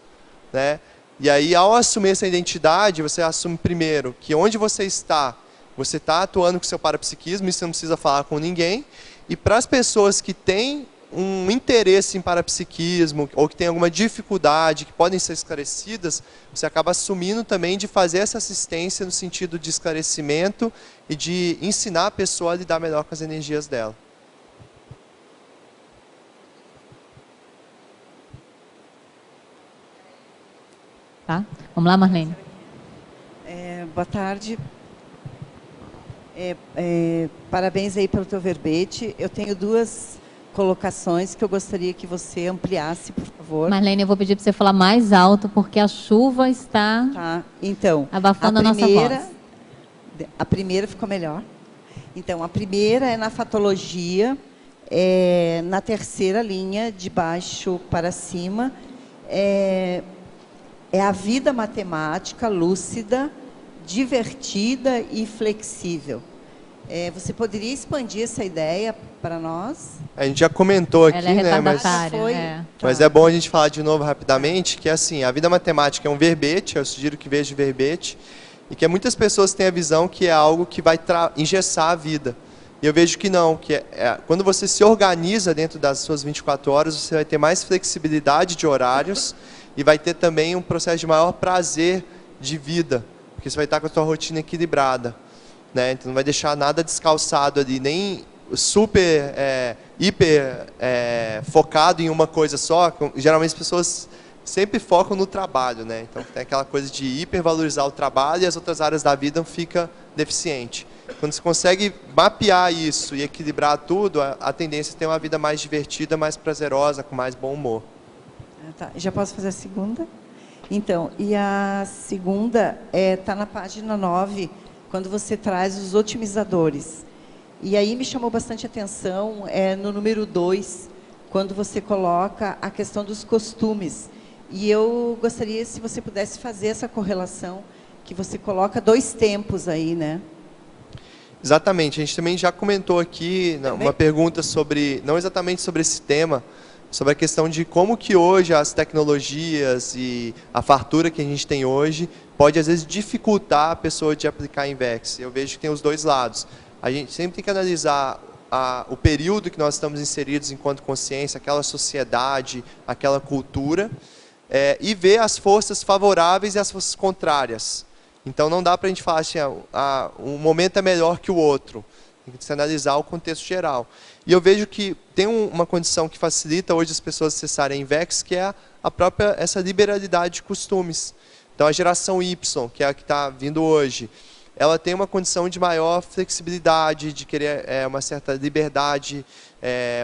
né? E aí, ao assumir essa identidade, você assume primeiro que onde você está atuando com o seu parapsiquismo, isso você não precisa falar com ninguém. E para as pessoas que têm um interesse em parapsiquismo, ou que têm alguma dificuldade, que podem ser esclarecidas, você acaba assumindo também de fazer essa assistência no sentido de esclarecimento e de ensinar a pessoa a lidar melhor com as energias dela. Tá? Vamos lá, Marlene. Boa tarde. Parabéns aí pelo teu verbete. Eu tenho 2 colocações que eu gostaria que você ampliasse, por favor. Marlene, eu vou pedir para você falar mais alto, porque a chuva está então, abafando a nossa voz. A primeira ficou melhor. Então, a primeira é na fatologia, na 3ª linha, de baixo para cima, é a vida matemática lúcida, divertida e flexível. Você poderia expandir essa ideia para nós? A gente já comentou aqui, ela é né? Mas é bom a gente falar de novo rapidamente, que assim, a vida matemática é um verbete, eu sugiro que veja de verbete, e que muitas pessoas têm a visão que é algo que vai engessar a vida. E eu vejo que não, que quando você se organiza dentro das suas 24 horas, você vai ter mais flexibilidade de horários e vai ter também um processo de maior prazer de vida, porque você vai estar com a sua rotina equilibrada, né? Então não vai deixar nada descalçado ali, nem super, hiper focado em uma coisa só. Geralmente as pessoas sempre focam no trabalho, né? Então tem aquela coisa de hipervalorizar o trabalho e as outras áreas da vida fica deficiente. Quando você consegue mapear isso e equilibrar tudo, a tendência é ter uma vida mais divertida, mais prazerosa, com mais bom humor. Tá. Já posso fazer a segunda? Então, e a segunda está na página 9, quando você traz os otimizadores. E aí me chamou bastante atenção no número 2, quando você coloca a questão dos costumes. E eu gostaria, se você pudesse fazer essa correlação, que você coloca 2 tempos aí, né? Exatamente, a gente também já comentou aqui uma pergunta sobre, não exatamente sobre esse tema, sobre a questão de como que hoje as tecnologias e a fartura que a gente tem hoje pode, às vezes, dificultar a pessoa de aplicar INVEX. Eu vejo que tem os dois lados. A gente sempre tem que analisar o período que nós estamos inseridos enquanto consciência, aquela sociedade, aquela cultura, e ver as forças favoráveis e as forças contrárias. Então, não dá para a gente falar assim, um momento é melhor que o outro. Tem que se analisar o contexto geral. E eu vejo que tem uma condição que facilita hoje as pessoas acessarem a INVEX, que é a própria essa liberalidade de costumes. Então, a geração Y, que é a que está vindo hoje, ela tem uma condição de maior flexibilidade, de querer uma certa liberdade,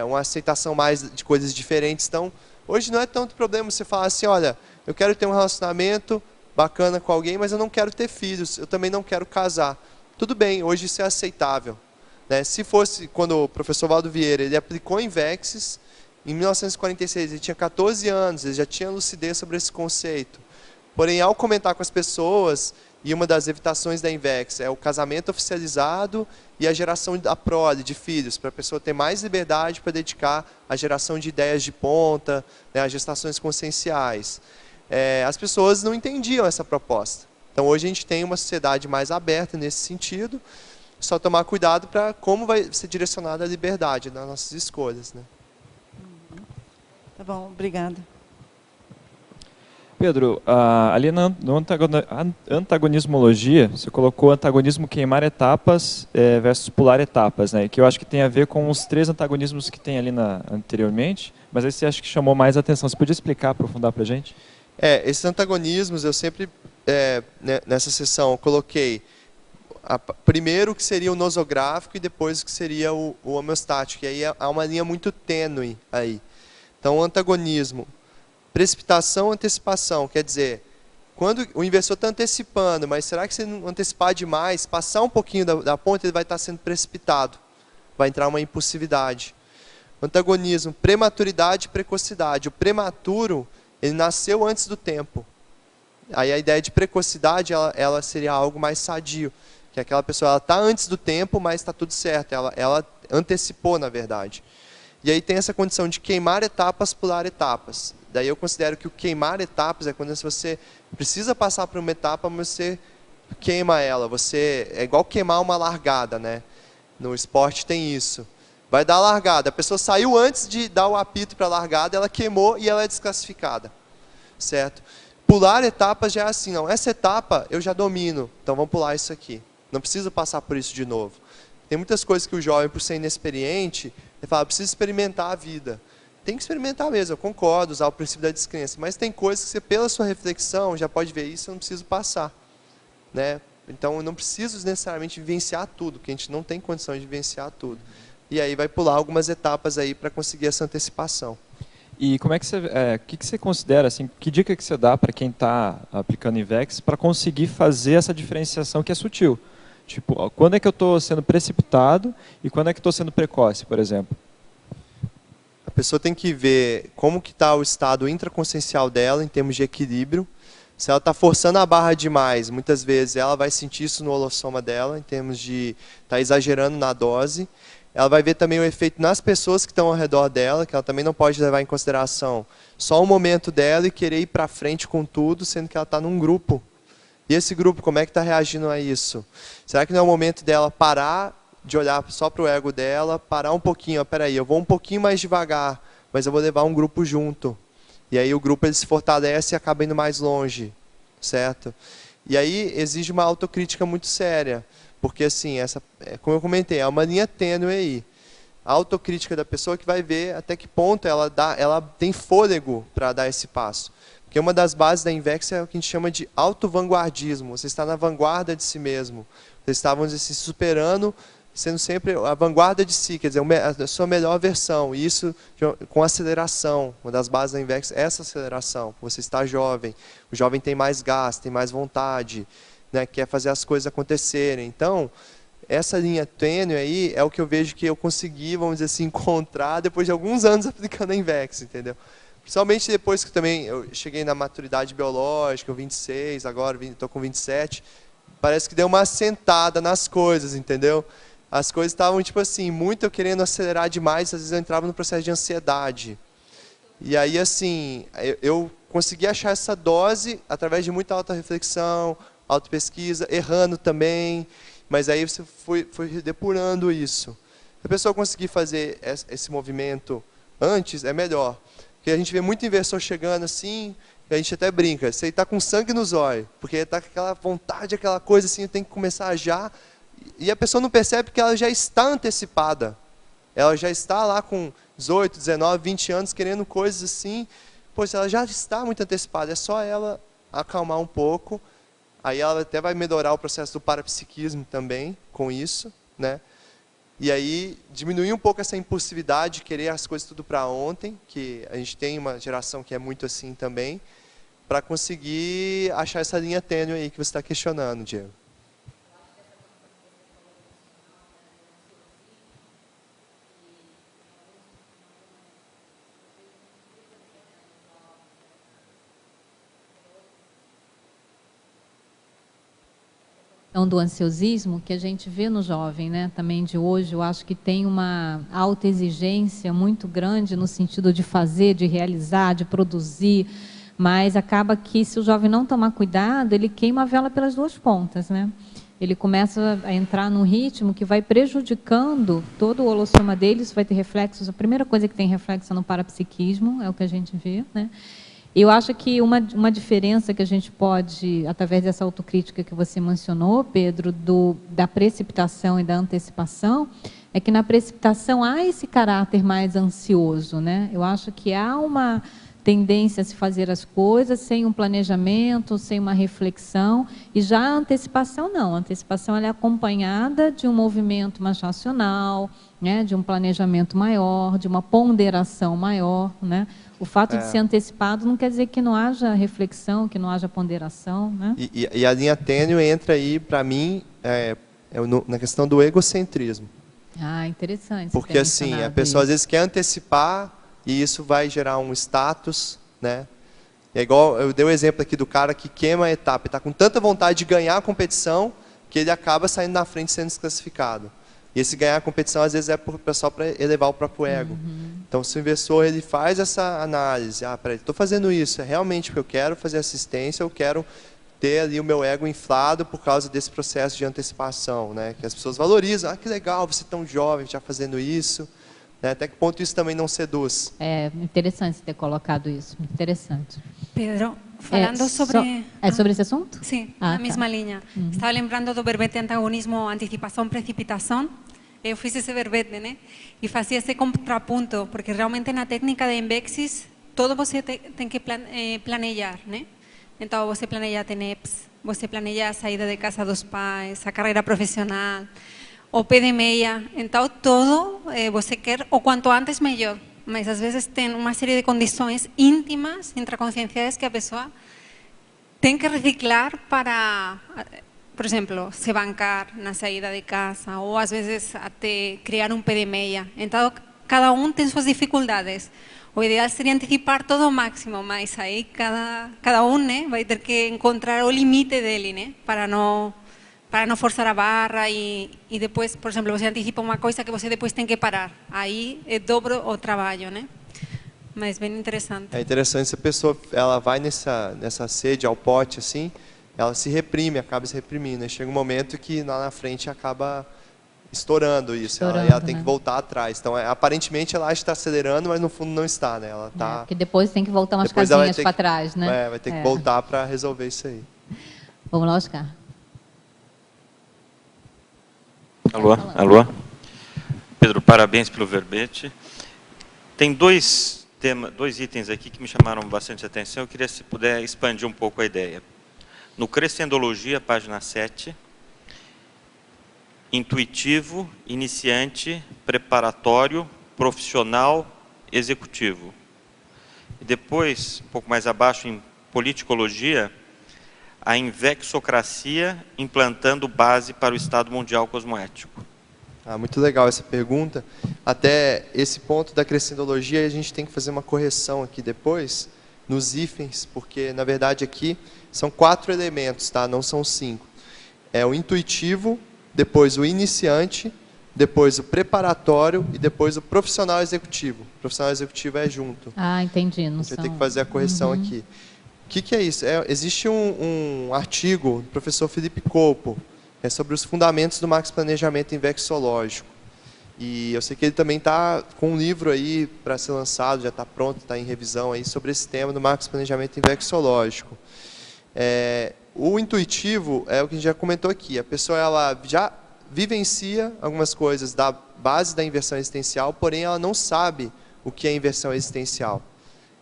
uma aceitação mais de coisas diferentes. Então, hoje não é tanto problema você falar assim, olha, eu quero ter um relacionamento bacana com alguém, mas eu não quero ter filhos, eu também não quero casar. Tudo bem, hoje isso é aceitável. Né? Se fosse, quando o professor Valdo Vieira ele aplicou INVEX, em 1946, ele tinha 14 anos, ele já tinha lucidez sobre esse conceito. Porém, ao comentar com as pessoas, e uma das evitações da INVEX é o casamento oficializado e a geração da prole, de filhos, para a pessoa ter mais liberdade para dedicar à geração de ideias de ponta, né, às gestações conscienciais. As pessoas não entendiam essa proposta. Então, hoje a gente tem uma sociedade mais aberta nesse sentido, só tomar cuidado para como vai ser direcionada a liberdade nas nossas escolhas. Né? Tá bom, obrigada. Pedro, ali no antagonismologia, você colocou antagonismo queimar etapas versus pular etapas, né? Que eu acho que tem a ver com os 3 antagonismos que tem ali anteriormente, mas aí você acha que chamou mais atenção. Você podia explicar, aprofundar para a gente? Esses antagonismos, eu sempre, nessa sessão, eu coloquei primeiro o que seria o nosográfico e depois o que seria o homeostático. E aí há uma linha muito tênue aí. Então, o antagonismo, precipitação, antecipação, quer dizer, quando o inversor está antecipando, mas será que se não antecipar demais, passar um pouquinho da ponta, ele vai estar sendo precipitado, vai entrar uma impulsividade. Antagonismo, prematuridade e precocidade. O prematuro, ele nasceu antes do tempo. Aí a ideia de precocidade, ela seria algo mais sadio, que aquela pessoa está antes do tempo, mas está tudo certo, ela antecipou, na verdade. E aí tem essa condição de queimar etapas, pular etapas. Daí eu considero que o queimar etapas é quando você precisa passar por uma etapa, mas você queima ela. É igual queimar uma largada, né? No esporte tem isso. Vai dar a largada. A pessoa saiu antes de dar o apito para a largada, ela queimou e ela é desclassificada. Certo? Pular etapas já é assim, não. Essa etapa eu já domino, então vamos pular isso aqui. Não preciso passar por isso de novo. Tem muitas coisas que o jovem, por ser inexperiente, ele fala, preciso experimentar a vida. Tem que experimentar mesmo, eu concordo, usar o princípio da descrença. Mas tem coisas que você, pela sua reflexão, já pode ver isso, eu não preciso passar. Né? Então, eu não preciso necessariamente vivenciar tudo, porque a gente não tem condição de vivenciar tudo. E aí vai pular algumas etapas aí para conseguir essa antecipação. E como é que você, que você considera, assim, que dica que você dá para quem está aplicando INVEX para conseguir fazer essa diferenciação que é sutil? Tipo, quando é que eu estou sendo precipitado e quando é que estou sendo precoce, por exemplo? A pessoa tem que ver como que está o estado intraconsciencial dela em termos de equilíbrio. Se ela está forçando a barra demais, muitas vezes ela vai sentir isso no holossoma dela, em termos de estar exagerando na dose. Ela vai ver também o efeito nas pessoas que estão ao redor dela, que ela também não pode levar em consideração só o momento dela e querer ir para frente com tudo, sendo que ela está num grupo. E esse grupo, como é que está reagindo a isso? Será que não é o momento dela parar de olhar só para o ego dela, parar um pouquinho, peraí, eu vou um pouquinho mais devagar, mas eu vou levar um grupo junto. E aí o grupo ele se fortalece e acaba indo mais longe, certo? E aí exige uma autocrítica muito séria, porque assim, como eu comentei, é uma linha tênue aí. A autocrítica da pessoa que vai ver até que ponto ela tem fôlego para dar esse passo. Porque uma das bases da INVEX é o que a gente chama de auto-vanguardismo. Você está na vanguarda de si mesmo. Você está, vamos dizer, se superando, sendo sempre a vanguarda de si, quer dizer, a sua melhor versão. E isso com aceleração. Uma das bases da INVEX é essa aceleração. Você está jovem. O jovem tem mais gás, tem mais vontade, né, quer fazer as coisas acontecerem. Então, essa linha tênue aí é o que eu vejo que eu consegui, vamos dizer assim, encontrar depois de alguns anos aplicando a INVEX, entendeu? Principalmente depois que também eu cheguei na maturidade biológica, eu 26, agora estou com 27, parece que deu uma assentada nas coisas, entendeu? as coisas estavam, tipo assim, muito eu querendo acelerar demais, às vezes eu entrava no processo de ansiedade. E aí, assim, eu consegui achar essa dose através de muita autorreflexão, autopesquisa, errando também, mas aí você foi depurando isso. Se a pessoa conseguir fazer esse movimento antes, é melhor. Porque a gente vê muito inversor chegando assim, a gente até brinca, você está com sangue nos olhos, porque está com aquela vontade, aquela coisa assim, tem que começar já, e a pessoa não percebe que ela já está antecipada. Ela já está lá com 18, 19, 20 anos querendo coisas assim, pois ela já está muito antecipada, é só ela acalmar um pouco, aí ela até vai melhorar o processo do parapsiquismo também com isso, né? E aí diminuir um pouco essa impulsividade de querer as coisas tudo para ontem, que a gente tem uma geração que é muito assim também, para conseguir achar essa linha tênue aí que você está questionando, Diego. Do ansiosismo que a gente vê no jovem, né, também de hoje, eu acho que tem uma autoexigência muito grande no sentido de fazer, de realizar, de produzir, mas acaba que se o jovem não tomar cuidado, ele queima a vela pelas duas pontas, né? Ele começa a entrar num ritmo que vai prejudicando todo o holossoma dele, isso vai ter reflexos, a primeira coisa que tem reflexo é no parapsiquismo, é o que a gente vê, né? Eu acho que uma diferença que a gente pode, através dessa autocrítica que você mencionou, Pedro, da precipitação e da antecipação, é que na precipitação há esse caráter mais ansioso, né? Eu acho que há uma tendência a se fazer as coisas sem um planejamento, sem uma reflexão, e já a antecipação não. A antecipação ela é acompanhada de um movimento mais racional, né? De um planejamento maior, de uma ponderação maior, né? O fato de ser antecipado não quer dizer que não haja reflexão, que não haja ponderação, né? E a linha tênue entra aí, para mim, na questão do egocentrismo. Ah, interessante. Porque assim, a pessoa às vezes quer antecipar e isso vai gerar um status, né? É igual, eu dei o exemplo aqui do cara que queima a etapa, está com tanta vontade de ganhar a competição que ele acaba saindo na frente sendo desclassificado. E esse ganhar a competição às vezes é só para elevar o próprio ego. Então, se o investidor ele faz essa análise, peraí, estou fazendo isso, é realmente porque eu quero fazer assistência, eu quero ter ali o meu ego inflado por causa desse processo de antecipação, né? Que as pessoas valorizam, que legal, você é tão jovem já fazendo isso, né? Até que ponto isso também não seduz? É interessante ter colocado isso, interessante. Pedro, falando sobre... É sobre esse assunto? Sim, na mesma linha. Estava lembrando do verbete antagonismo, antecipação, precipitação. Eu fiz esse verbete, né? E fazia esse contraponto, porque realmente na técnica de Embexis, todo você tem que planejar, né? Então, você planeja a TENEPS, você planeja a saída de casa dos pais, a carreira profissional, o pé de meia. Então, todo você quer o quanto antes melhor. Mas, às vezes, tem uma série de condições íntimas, intraconscienciais, que a pessoa tem que reciclar para... Por exemplo, se bancar na saída de casa ou às vezes até criar um pé de meia. Então, cada um tem suas dificuldades. O ideal seria antecipar todo ao máximo, mas aí cada um, né, vai ter que encontrar o limite dele, né, para não forçar a barra e depois, por exemplo, você antecipa uma coisa que você depois tem que parar. Aí dobra o trabalho, né? Mas bem interessante. É interessante se a pessoa ela vai nessa sede ao pote assim, ela se reprime, acaba se reprimindo. Aí chega um momento que lá na frente acaba estourando isso. Ela tem que voltar atrás. Então, aparentemente, ela acha que está acelerando, mas no fundo não está, né? Ela tá... porque depois tem que voltar umas casinhas para trás, né? Vai ter que voltar para resolver isso aí. Vamos lá, Oscar. Alô? Pedro, parabéns pelo verbete. Tem dois itens aqui que me chamaram bastante atenção. Eu queria, se puder, expandir um pouco a ideia. No Crescendologia, página 7, intuitivo, iniciante, preparatório, profissional, executivo. E depois, um pouco mais abaixo, em Politicologia, a invexocracia implantando base para o Estado Mundial Cosmoético. Muito legal essa pergunta. Até esse ponto da crescendologia, a gente tem que fazer uma correção aqui depois, nos hífens, porque, na verdade, aqui são 4 elementos, tá? Não são 5. É o intuitivo, depois o iniciante, depois o preparatório e depois o profissional executivo. O profissional executivo é junto. Ah, entendi. Não a gente vai ter que fazer a correção aqui. O que é isso? Existe um artigo do professor Felipe Copo, que é sobre os fundamentos do maxi-planejamento invexológico. E eu sei que ele também está com um livro aí para ser lançado, já está pronto, está em revisão aí sobre esse tema do maxi-planejamento invexológico. O intuitivo é o que a gente já comentou aqui. A pessoa ela já vivencia algumas coisas da base da inversão existencial, porém ela não sabe o que é inversão existencial.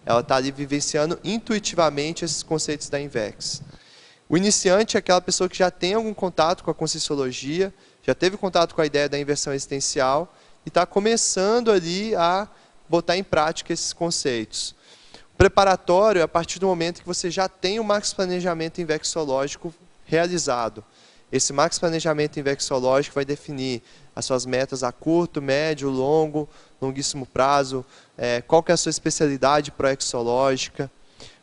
Ela está ali vivenciando intuitivamente esses conceitos da INVEX. O iniciante é aquela pessoa que já tem algum contato com a Conscienciologia, já teve contato com a ideia da inversão existencial e está começando ali a botar em prática esses conceitos. O preparatório é a partir do momento que você já tem o maxi-planejamento invexológico realizado. Esse maxi-planejamento invexológico vai definir as suas metas a curto, médio, longuíssimo prazo, qual que é a sua especialidade proexológica.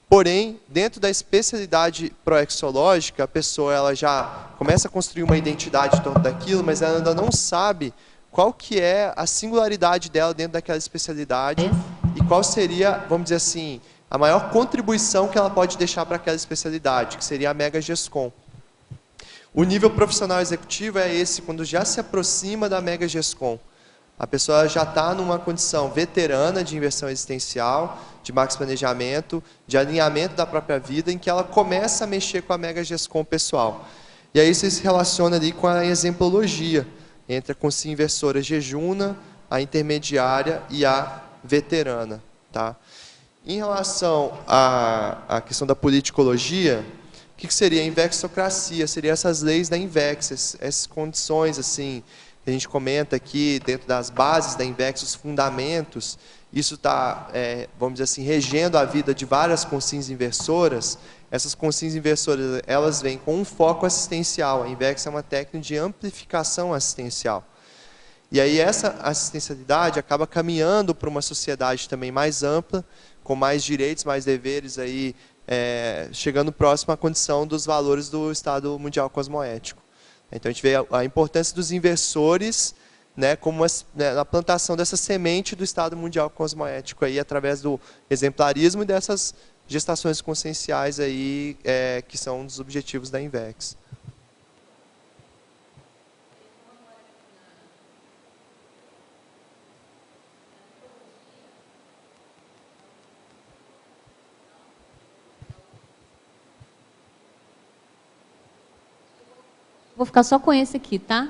Porém, dentro da especialidade proexológica, a pessoa ela já começa a construir uma identidade em torno daquilo, mas ela ainda não sabe qual que é a singularidade dela dentro daquela especialidade e qual seria, vamos dizer assim, a maior contribuição que ela pode deixar para aquela especialidade, que seria a Mega GESCOM. O nível profissional executivo é esse, quando já se aproxima da Mega GESCOM. A pessoa já está numa condição veterana de inversão existencial, de maxi-planejamento, de alinhamento da própria vida, em que ela começa a mexer com a Mega GESCOM pessoal. E aí isso se relaciona ali com a exemplologia, entre a consciência inversora jejuna, a intermediária e a veterana. Tá? Em relação à questão da politicologia, o que seria a invexocracia? Seria essas leis da INVEX, essas condições assim, que a gente comenta aqui dentro das bases da INVEX, os fundamentos. Isso está, vamos dizer assim, regendo a vida de várias consciências inversoras. Essas consciências inversoras, elas vêm com um foco assistencial. A INVEX é uma técnica de amplificação assistencial. E aí essa assistencialidade acaba caminhando para uma sociedade também mais ampla, com mais direitos, mais deveres, aí, chegando próximo à condição dos valores do Estado Mundial Cosmoético. Então a gente vê a importância dos inversores, né, como na plantação dessa semente do Estado Mundial Cosmoético, aí, através do exemplarismo e dessas gestações conscienciais, aí, que são um dos objetivos da INVEX. Vou ficar só com esse aqui, tá?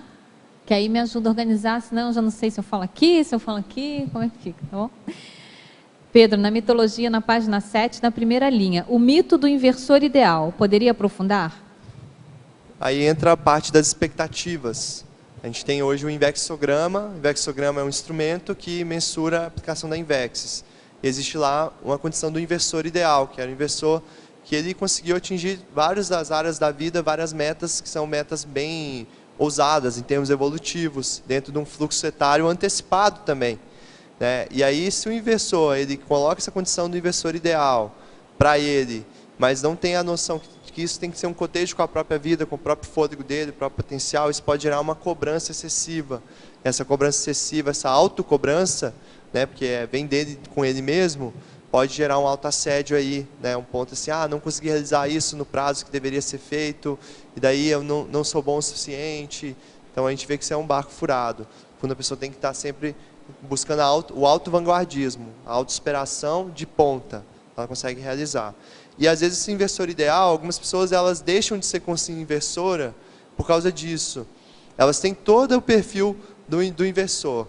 Que aí me ajuda a organizar, senão eu já não sei se eu falo aqui, se eu falo aqui, como é que fica, tá bom? Pedro, na mitologia, na página 7, na primeira linha, o mito do inversor ideal, poderia aprofundar? Aí entra a parte das expectativas. A gente tem hoje o invexograma. O invexograma é um instrumento que mensura a aplicação da INVEX. E existe lá uma condição do inversor ideal, que era o inversor que ele conseguiu atingir várias das áreas da vida, várias metas que são metas bem ousadas em termos evolutivos, dentro de um fluxo etário antecipado também. Né? E aí, se o inversor ele coloca essa condição do inversor ideal para ele, mas não tem a noção que isso tem que ser um cotejo com a própria vida, com o próprio fôlego dele, o próprio potencial, isso pode gerar uma cobrança excessiva. Essa cobrança excessiva, essa autocobrança, né, porque vem dele com ele mesmo, pode gerar um autoassédio aí, né, um ponto assim, não consegui realizar isso no prazo que deveria ser feito, e daí eu não sou bom o suficiente. Então a gente vê que isso é um barco furado, quando a pessoa tem que estar sempre buscando o auto-vanguardismo, a autossuperação de ponta, ela consegue realizar. E às vezes esse inversor ideal, algumas pessoas elas deixam de ser consciência inversora por causa disso. Elas têm todo o perfil do inversor.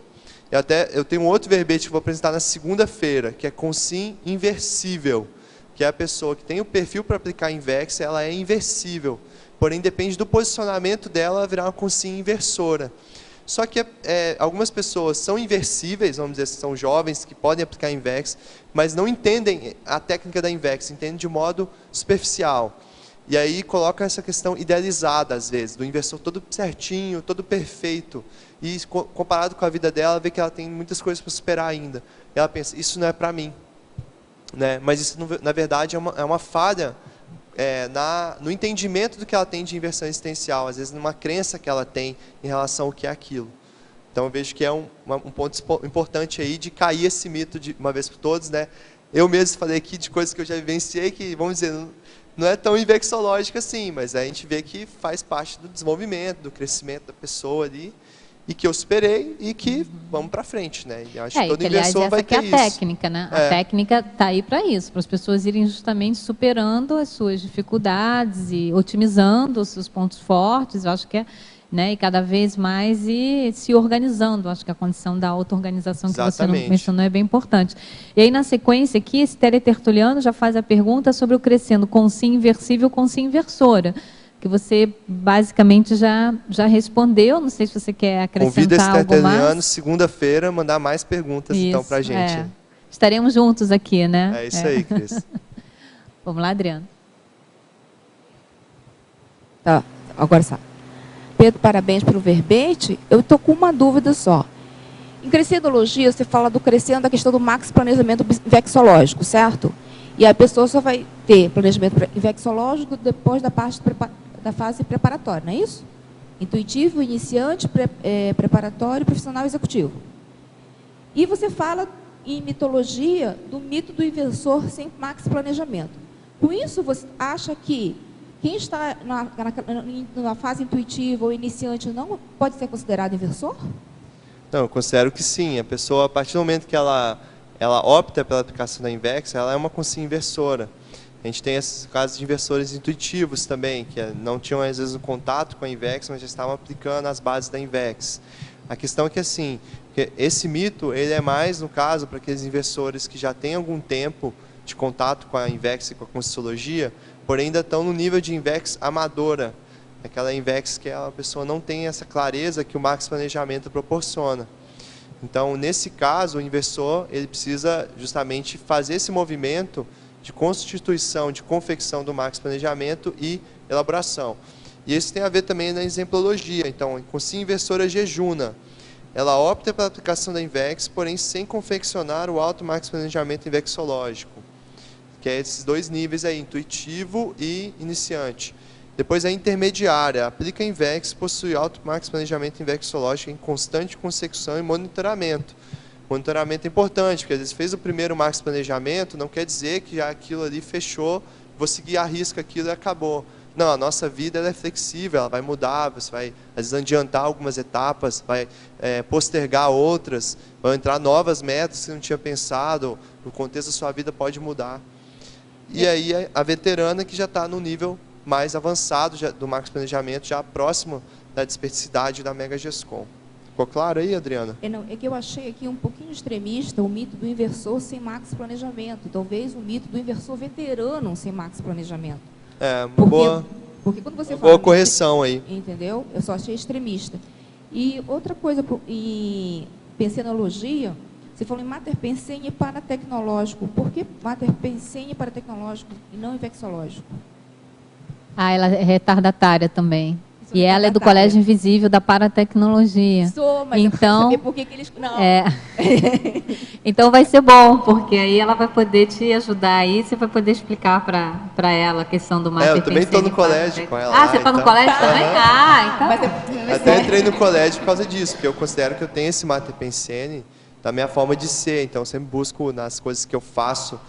Eu tenho um outro verbete que vou apresentar na segunda-feira, que é consciência inversível, que é a pessoa que tem o perfil para aplicar INVEX, ela é inversível, porém depende do posicionamento dela virar uma consciência inversora. Só que algumas pessoas são inversíveis, vamos dizer, são jovens que podem aplicar INVEX, mas não entendem a técnica da INVEX, entendem de modo superficial. E aí coloca essa questão idealizada, às vezes, do inversor todo certinho, todo perfeito. E comparado com a vida dela, vê que ela tem muitas coisas para superar ainda. E ela pensa, isso não é para mim. Né? Mas isso, na verdade, é uma falha no entendimento do que ela tem de inversão existencial. Às vezes, numa crença que ela tem em relação ao que é aquilo. Então, eu vejo que é um ponto importante aí de cair esse mito de uma vez por todas, né? Eu mesmo falei aqui de coisas que eu já vivenciei que, vamos dizer, não é tão invexológica assim, mas a gente vê que faz parte do desenvolvimento, do crescimento da pessoa ali, e que eu superei e que vamos para frente, né? E acho que todo inversor vai ter isso. Essa é a técnica, né? A técnica está aí para isso, para as pessoas irem justamente superando as suas dificuldades e otimizando os seus pontos fortes. Eu acho que né, e cada vez mais e se organizando. Acho que a condição da auto-organização que você mencionou é bem importante. E aí, na sequência aqui, esse teletertuliano já faz a pergunta sobre o crescendo com sim inversível com sim inversora, que você basicamente já respondeu. Não sei se você quer acrescentar algo mais. Convida esse teletertuliano, segunda-feira, mandar mais perguntas então para a gente. Estaremos juntos aqui, né? É isso aí, Cris. Vamos lá, Adriana. Tá, agora sabe. Pedro, parabéns pelo verbete. Eu estou com uma dúvida só. Em crescendologia, você fala do crescendo, da questão do max planejamento vexológico, certo? E a pessoa só vai ter planejamento vexológico depois da fase preparatória, não é isso? Intuitivo, iniciante, preparatório, profissional e executivo. E você fala em mitologia do mito do inversor sem max planejamento. Com isso, você acha que quem está na fase intuitiva ou iniciante não pode ser considerado inversor? Não, eu considero que sim. A pessoa, a partir do momento que ela opta pela aplicação da Invex, ela é uma consciência inversora. A gente tem esses casos de inversores intuitivos também, que não tinham, às vezes, um contato com a Invex, mas já estavam aplicando as bases da Invex. A questão é que, assim, esse mito, ele é mais, no caso, para aqueles inversores que já têm algum tempo de contato com a Invex e com a Conscienciologia, porém ainda estão no nível de Invex amadora, aquela Invex que a pessoa não tem essa clareza que o Max Planejamento proporciona. Então, nesse caso, o inversor ele precisa justamente fazer esse movimento de constituição, de confecção do Max Planejamento e elaboração. E isso tem a ver também na exemplologia. Então, a consciência inversora jejuna, ela opta pela aplicação da Invex, porém sem confeccionar o alto Max Planejamento invexológico, que é esses dois níveis aí, intuitivo e iniciante. Depois a intermediária, aplica Invex, possui alto max planejamento invexológico em constante consecução e monitoramento. Monitoramento é importante, porque às vezes fez o primeiro max planejamento, não quer dizer que já aquilo ali fechou, vou seguir a risca aquilo e acabou. Não, a nossa vida ela é flexível, ela vai mudar, você vai às vezes adiantar algumas etapas, vai postergar outras, vão entrar novas metas que você não tinha pensado, o contexto da sua vida pode mudar. E aí a veterana que já está no nível mais avançado do Max Planejamento, já próximo da desperticidade da Mega GESCOM. Ficou claro aí, Adriana? É que eu achei aqui um pouquinho extremista o mito do inversor sem Max Planejamento. Talvez o mito do inversor veterano sem Max Planejamento. Porque quando você uma fala boa correção aí. Entendeu? Eu só achei extremista. E outra coisa, em pensenologia, você falou em mater pensene e paratecnológico. Por que mater pensene e paratecnológico e não invexológico? Ela é retardatária também. E ela é do Colégio Invisível da Paratecnologia. Sou, mas então, eu por que eles... Não. Então vai ser bom, porque aí ela vai poder te ajudar aí, você vai poder explicar para ela a questão do mater. Eu também estou no colégio com ela. Ah, você está no colégio também? Então. Até entrei no colégio por causa disso, porque eu considero que eu tenho esse mater pensene da minha forma de ser, então eu sempre busco nas coisas que eu faço,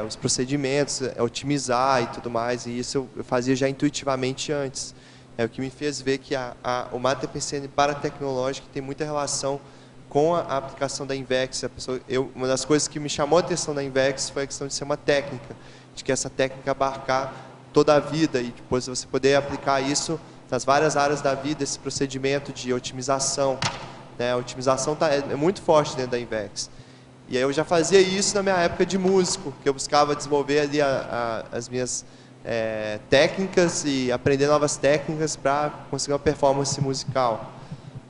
os procedimentos, otimizar e tudo mais, e isso eu fazia já intuitivamente antes. É o que me fez ver que o Mater PCN paratecnológico tem muita relação com a aplicação da Invex. Uma das coisas que me chamou a atenção da Invex foi a questão de ser uma técnica, de que essa técnica abarcar toda a vida e depois você poder aplicar isso nas várias áreas da vida, esse procedimento de otimização. Né? A otimização é muito forte dentro da Invex. E aí eu já fazia isso na minha época de músico, que eu buscava desenvolver ali as minhas técnicas e aprender novas técnicas para conseguir uma performance musical.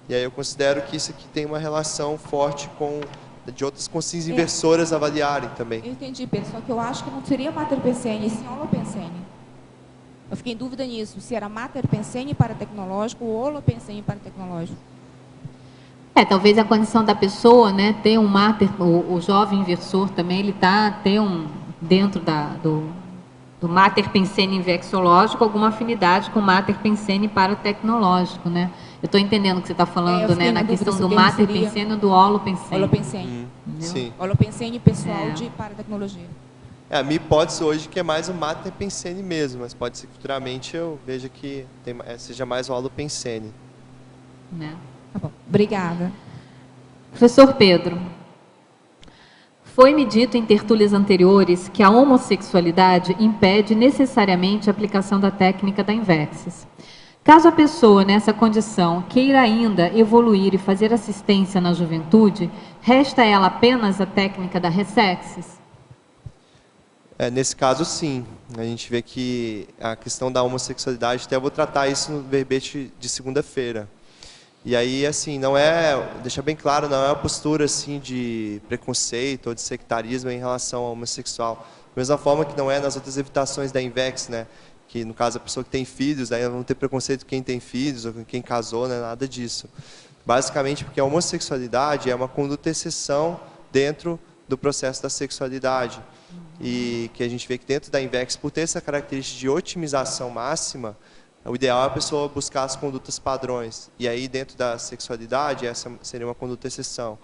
E aí eu considero que isso aqui tem uma relação forte com de outras consciências inversoras avaliarem também. Eu entendi, Pedro, só que eu acho que não seria Mater Pensene, e sim Holopensene. Eu fiquei em dúvida nisso, se era Mater Pensene para tecnológico ou Holopensene para tecnológico. Talvez a condição da pessoa, né, ter um mater, o jovem inversor também, ele tem dentro do Mater Pensene invexológico, alguma afinidade com o Mater Pensene paratecnológico, né? Eu estou entendendo o que você está falando, né? Na questão do Mater Pensene e do Holopensene. Holopensene. Sim. Holopensene pessoal de paratecnologia. A minha hipótese hoje é que é mais o Mater Pensene mesmo, mas pode ser que futuramente eu veja que seja mais o Holopensene. Né? Tá bom. Obrigada. Professor Pedro, foi-me dito em tertúlias anteriores que a homossexualidade impede necessariamente a aplicação da técnica da Invexis. Caso a pessoa nessa condição queira ainda evoluir e fazer assistência na juventude, resta a ela apenas a técnica da Resexis? Nesse caso, sim. A gente vê que a questão da homossexualidade, até eu vou tratar isso no verbete de segunda-feira. E aí, assim, não é, deixar bem claro, não é uma postura assim de preconceito ou de sectarismo em relação ao homossexual. Da mesma forma que não é nas outras evitações da Invex, né? Que no caso a pessoa que tem filhos, daí vão ter preconceito com quem tem filhos ou com quem casou, né? Nada disso. Basicamente porque a homossexualidade é uma conduta exceção dentro do processo da sexualidade. E que a gente vê que dentro da Invex, por ter essa característica de otimização máxima, o ideal é a pessoa buscar as condutas padrões. E aí, dentro da sexualidade, essa seria uma conduta exceção.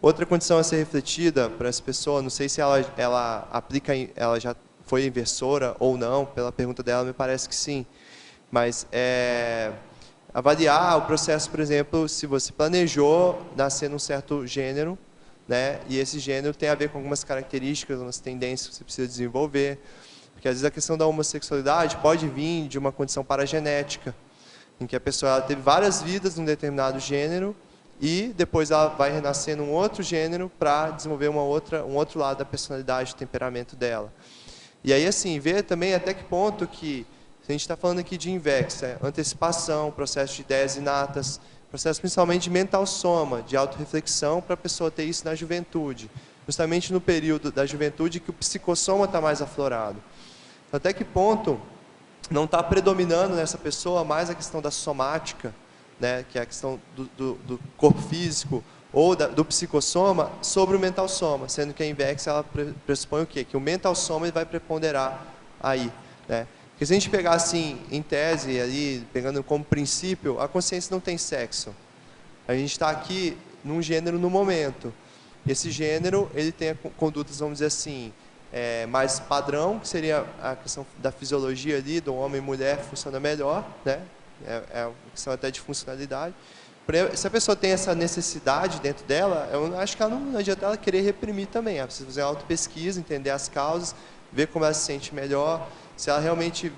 Outra condição a ser refletida para essa pessoa, não sei se ela aplica, ela já foi inversora ou não, pela pergunta dela, me parece que sim. Mas avaliar o processo, por exemplo, se você planejou nascer num certo gênero, né, e esse gênero tem a ver com algumas características, algumas tendências que você precisa desenvolver. Porque às vezes a questão da homossexualidade pode vir de uma condição paragenética, em que a pessoa ela teve várias vidas num determinado gênero e depois ela vai renascer num outro gênero para desenvolver um outro lado da personalidade, do temperamento dela. E aí, assim, ver também até que ponto que, se a gente está falando aqui de Invex, antecipação, processo de ideias inatas, processo principalmente de mental soma, de autorreflexão, para a pessoa ter isso na juventude, justamente no período da juventude que o psicossoma está mais aflorado. Até que ponto não está predominando nessa pessoa mais a questão da somática, né, que é a questão do corpo físico, ou do psicossoma, sobre o mental soma, sendo que a Invex ela pressupõe o quê? Que o mental soma ele vai preponderar aí. Né? Porque se a gente pegar assim, em tese, ali, pegando como princípio, a consciência não tem sexo. A gente está aqui num gênero no momento. Esse gênero ele tem condutas, vamos dizer assim, mais padrão, que seria a questão da fisiologia ali, do homem e mulher funciona melhor, né? É uma questão até de funcionalidade. Porém, se a pessoa tem essa necessidade dentro dela, eu acho que ela não adianta ela querer reprimir também. Ela precisa fazer uma autopesquisa, entender as causas, ver como ela se sente melhor. Se ela realmente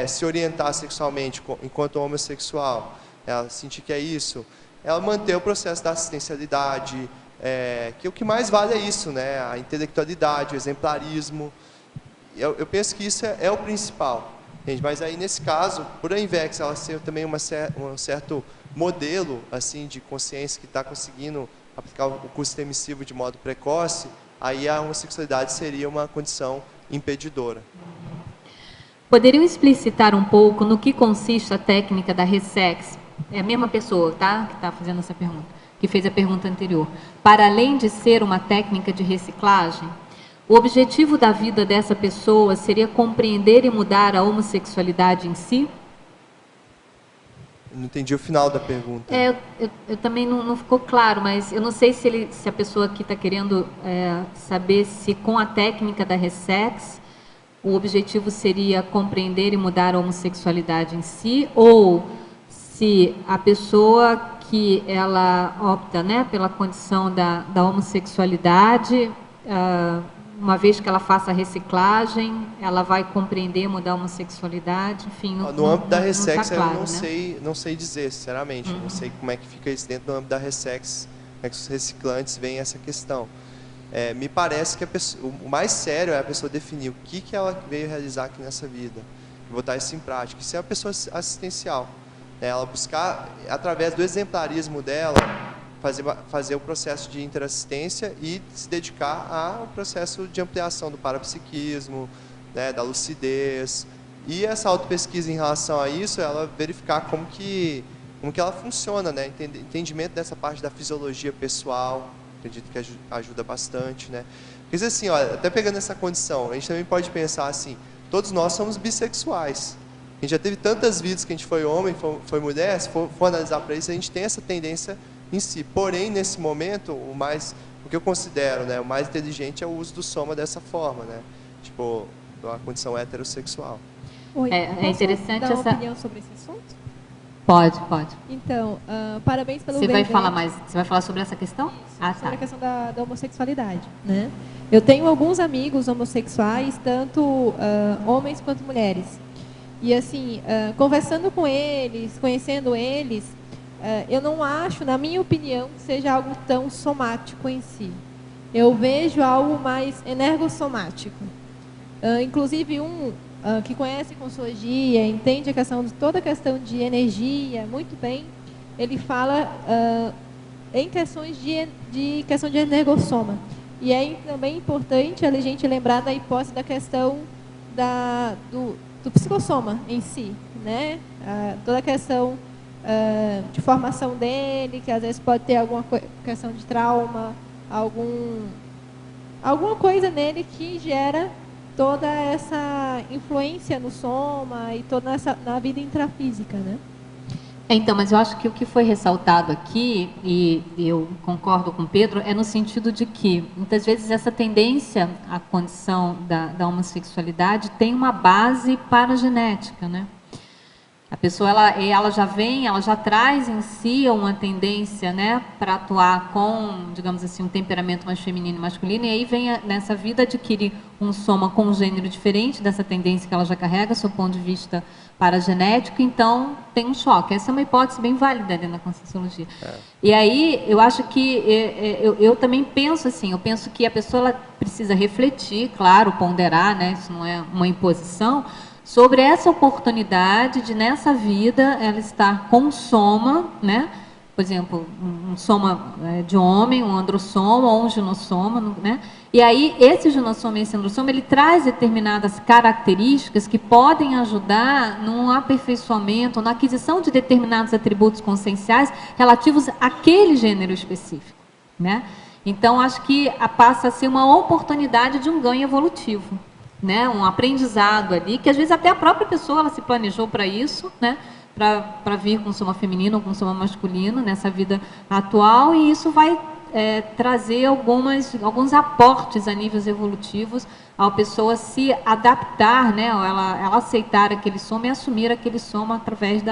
se orientar sexualmente enquanto homossexual, ela sentir que é isso, ela manter o processo da assistencialidade, que o que mais vale é isso, né? A intelectualidade, o exemplarismo. Eu penso que isso é o principal. Gente, mas aí, nesse caso, por a Invex ela ser também um certo modelo assim, de consciência que está conseguindo aplicar o curso emissivo de modo precoce, aí a homossexualidade seria uma condição impedidora. Poderiam explicitar um pouco no que consiste a técnica da Ressex? É a mesma pessoa, tá? Que está fazendo essa pergunta, que fez a pergunta anterior. Para além de ser uma técnica de reciclagem, o objetivo da vida dessa pessoa seria compreender e mudar a homossexualidade em si? Não entendi o final da pergunta. Eu também não ficou claro, mas eu não sei se a pessoa aqui está querendo saber se com a técnica da Ressex o objetivo seria compreender e mudar a homossexualidade em si, ou se a pessoa que ela opta, né, pela condição da homossexualidade, uma vez que ela faça a reciclagem, ela vai compreender, mudar a homossexualidade, enfim... No âmbito da Ressex, tá claro, eu não sei dizer, sinceramente. Não sei como é que fica isso dentro do âmbito da Ressex, como é que os reciclantes veem essa questão. Me parece que o mais sério é a pessoa definir o que ela veio realizar aqui nessa vida, e botar isso em prática. Isso é a pessoa assistencial. Ela buscar, através do exemplarismo dela, fazer o processo de interassistência e se dedicar ao processo de ampliação do parapsiquismo, né, da lucidez. E essa autopesquisa em relação a isso, ela verificar como que ela funciona, né, entendimento dessa parte da fisiologia pessoal, acredito que ajuda bastante, né. Porque assim, olha, até pegando essa condição, a gente também pode pensar assim, todos nós somos bissexuais. A gente já teve tantas vidas que a gente foi homem, foi mulher, se for analisar para isso, a gente tem essa tendência em si. Porém, nesse momento, o que eu considero, né, o mais inteligente é o uso do soma dessa forma, né? Tipo, uma condição heterossexual. Oi, É interessante dar uma essa... opinião sobre esse assunto? Pode. Então, parabéns pelo Você vai verbete. Você vai falar sobre essa questão? Isso, sobre a questão da homossexualidade, né? Eu tenho alguns amigos homossexuais, tanto homens quanto mulheres. E assim, conversando com eles, conhecendo eles, eu não acho, na minha opinião, que seja algo tão somático em si. Eu vejo algo mais energossomático. Inclusive, que conhece consologia, entende toda a questão de energia muito bem, ele fala em questões de questão de energossoma. E é também importante a gente lembrar da hipótese da questão do psicossoma em si, né? Toda a questão de formação dele, que às vezes pode ter alguma questão de trauma, alguma coisa nele que gera toda essa influência no soma e toda na vida intrafísica, né? Então, mas eu acho que o que foi ressaltado aqui, e eu concordo com o Pedro, é no sentido de que, muitas vezes, essa tendência à condição da homossexualidade tem uma base paragenética, né? A pessoa, ela já traz em si uma tendência, né, para atuar com, digamos assim, um temperamento mais feminino e masculino, e aí vem nessa vida adquirir um soma com um gênero diferente dessa tendência que ela já carrega, do ponto de vista paragenético, então tem um choque. Essa é uma hipótese bem válida dentro da Conscienciologia. E aí, eu acho que, eu também penso assim, eu penso que a pessoa ela precisa refletir, claro, ponderar, né, isso não é uma imposição, sobre essa oportunidade de, nessa vida, ela estar com soma, né? Por exemplo, um soma de homem, um androssoma ou um ginossoma, né? E aí, esse ginossoma e esse androssoma, ele traz determinadas características que podem ajudar no aperfeiçoamento, na aquisição de determinados atributos conscienciais relativos àquele gênero específico, né? Então, acho que passa a ser uma oportunidade de um ganho evolutivo, né, um aprendizado ali, que às vezes até a própria pessoa ela se planejou para isso, né, para vir com soma feminino ou com soma masculino nessa vida atual, e isso vai trazer alguns aportes a níveis evolutivos, a pessoa se adaptar, né, ela aceitar aquele soma e assumir aquele soma através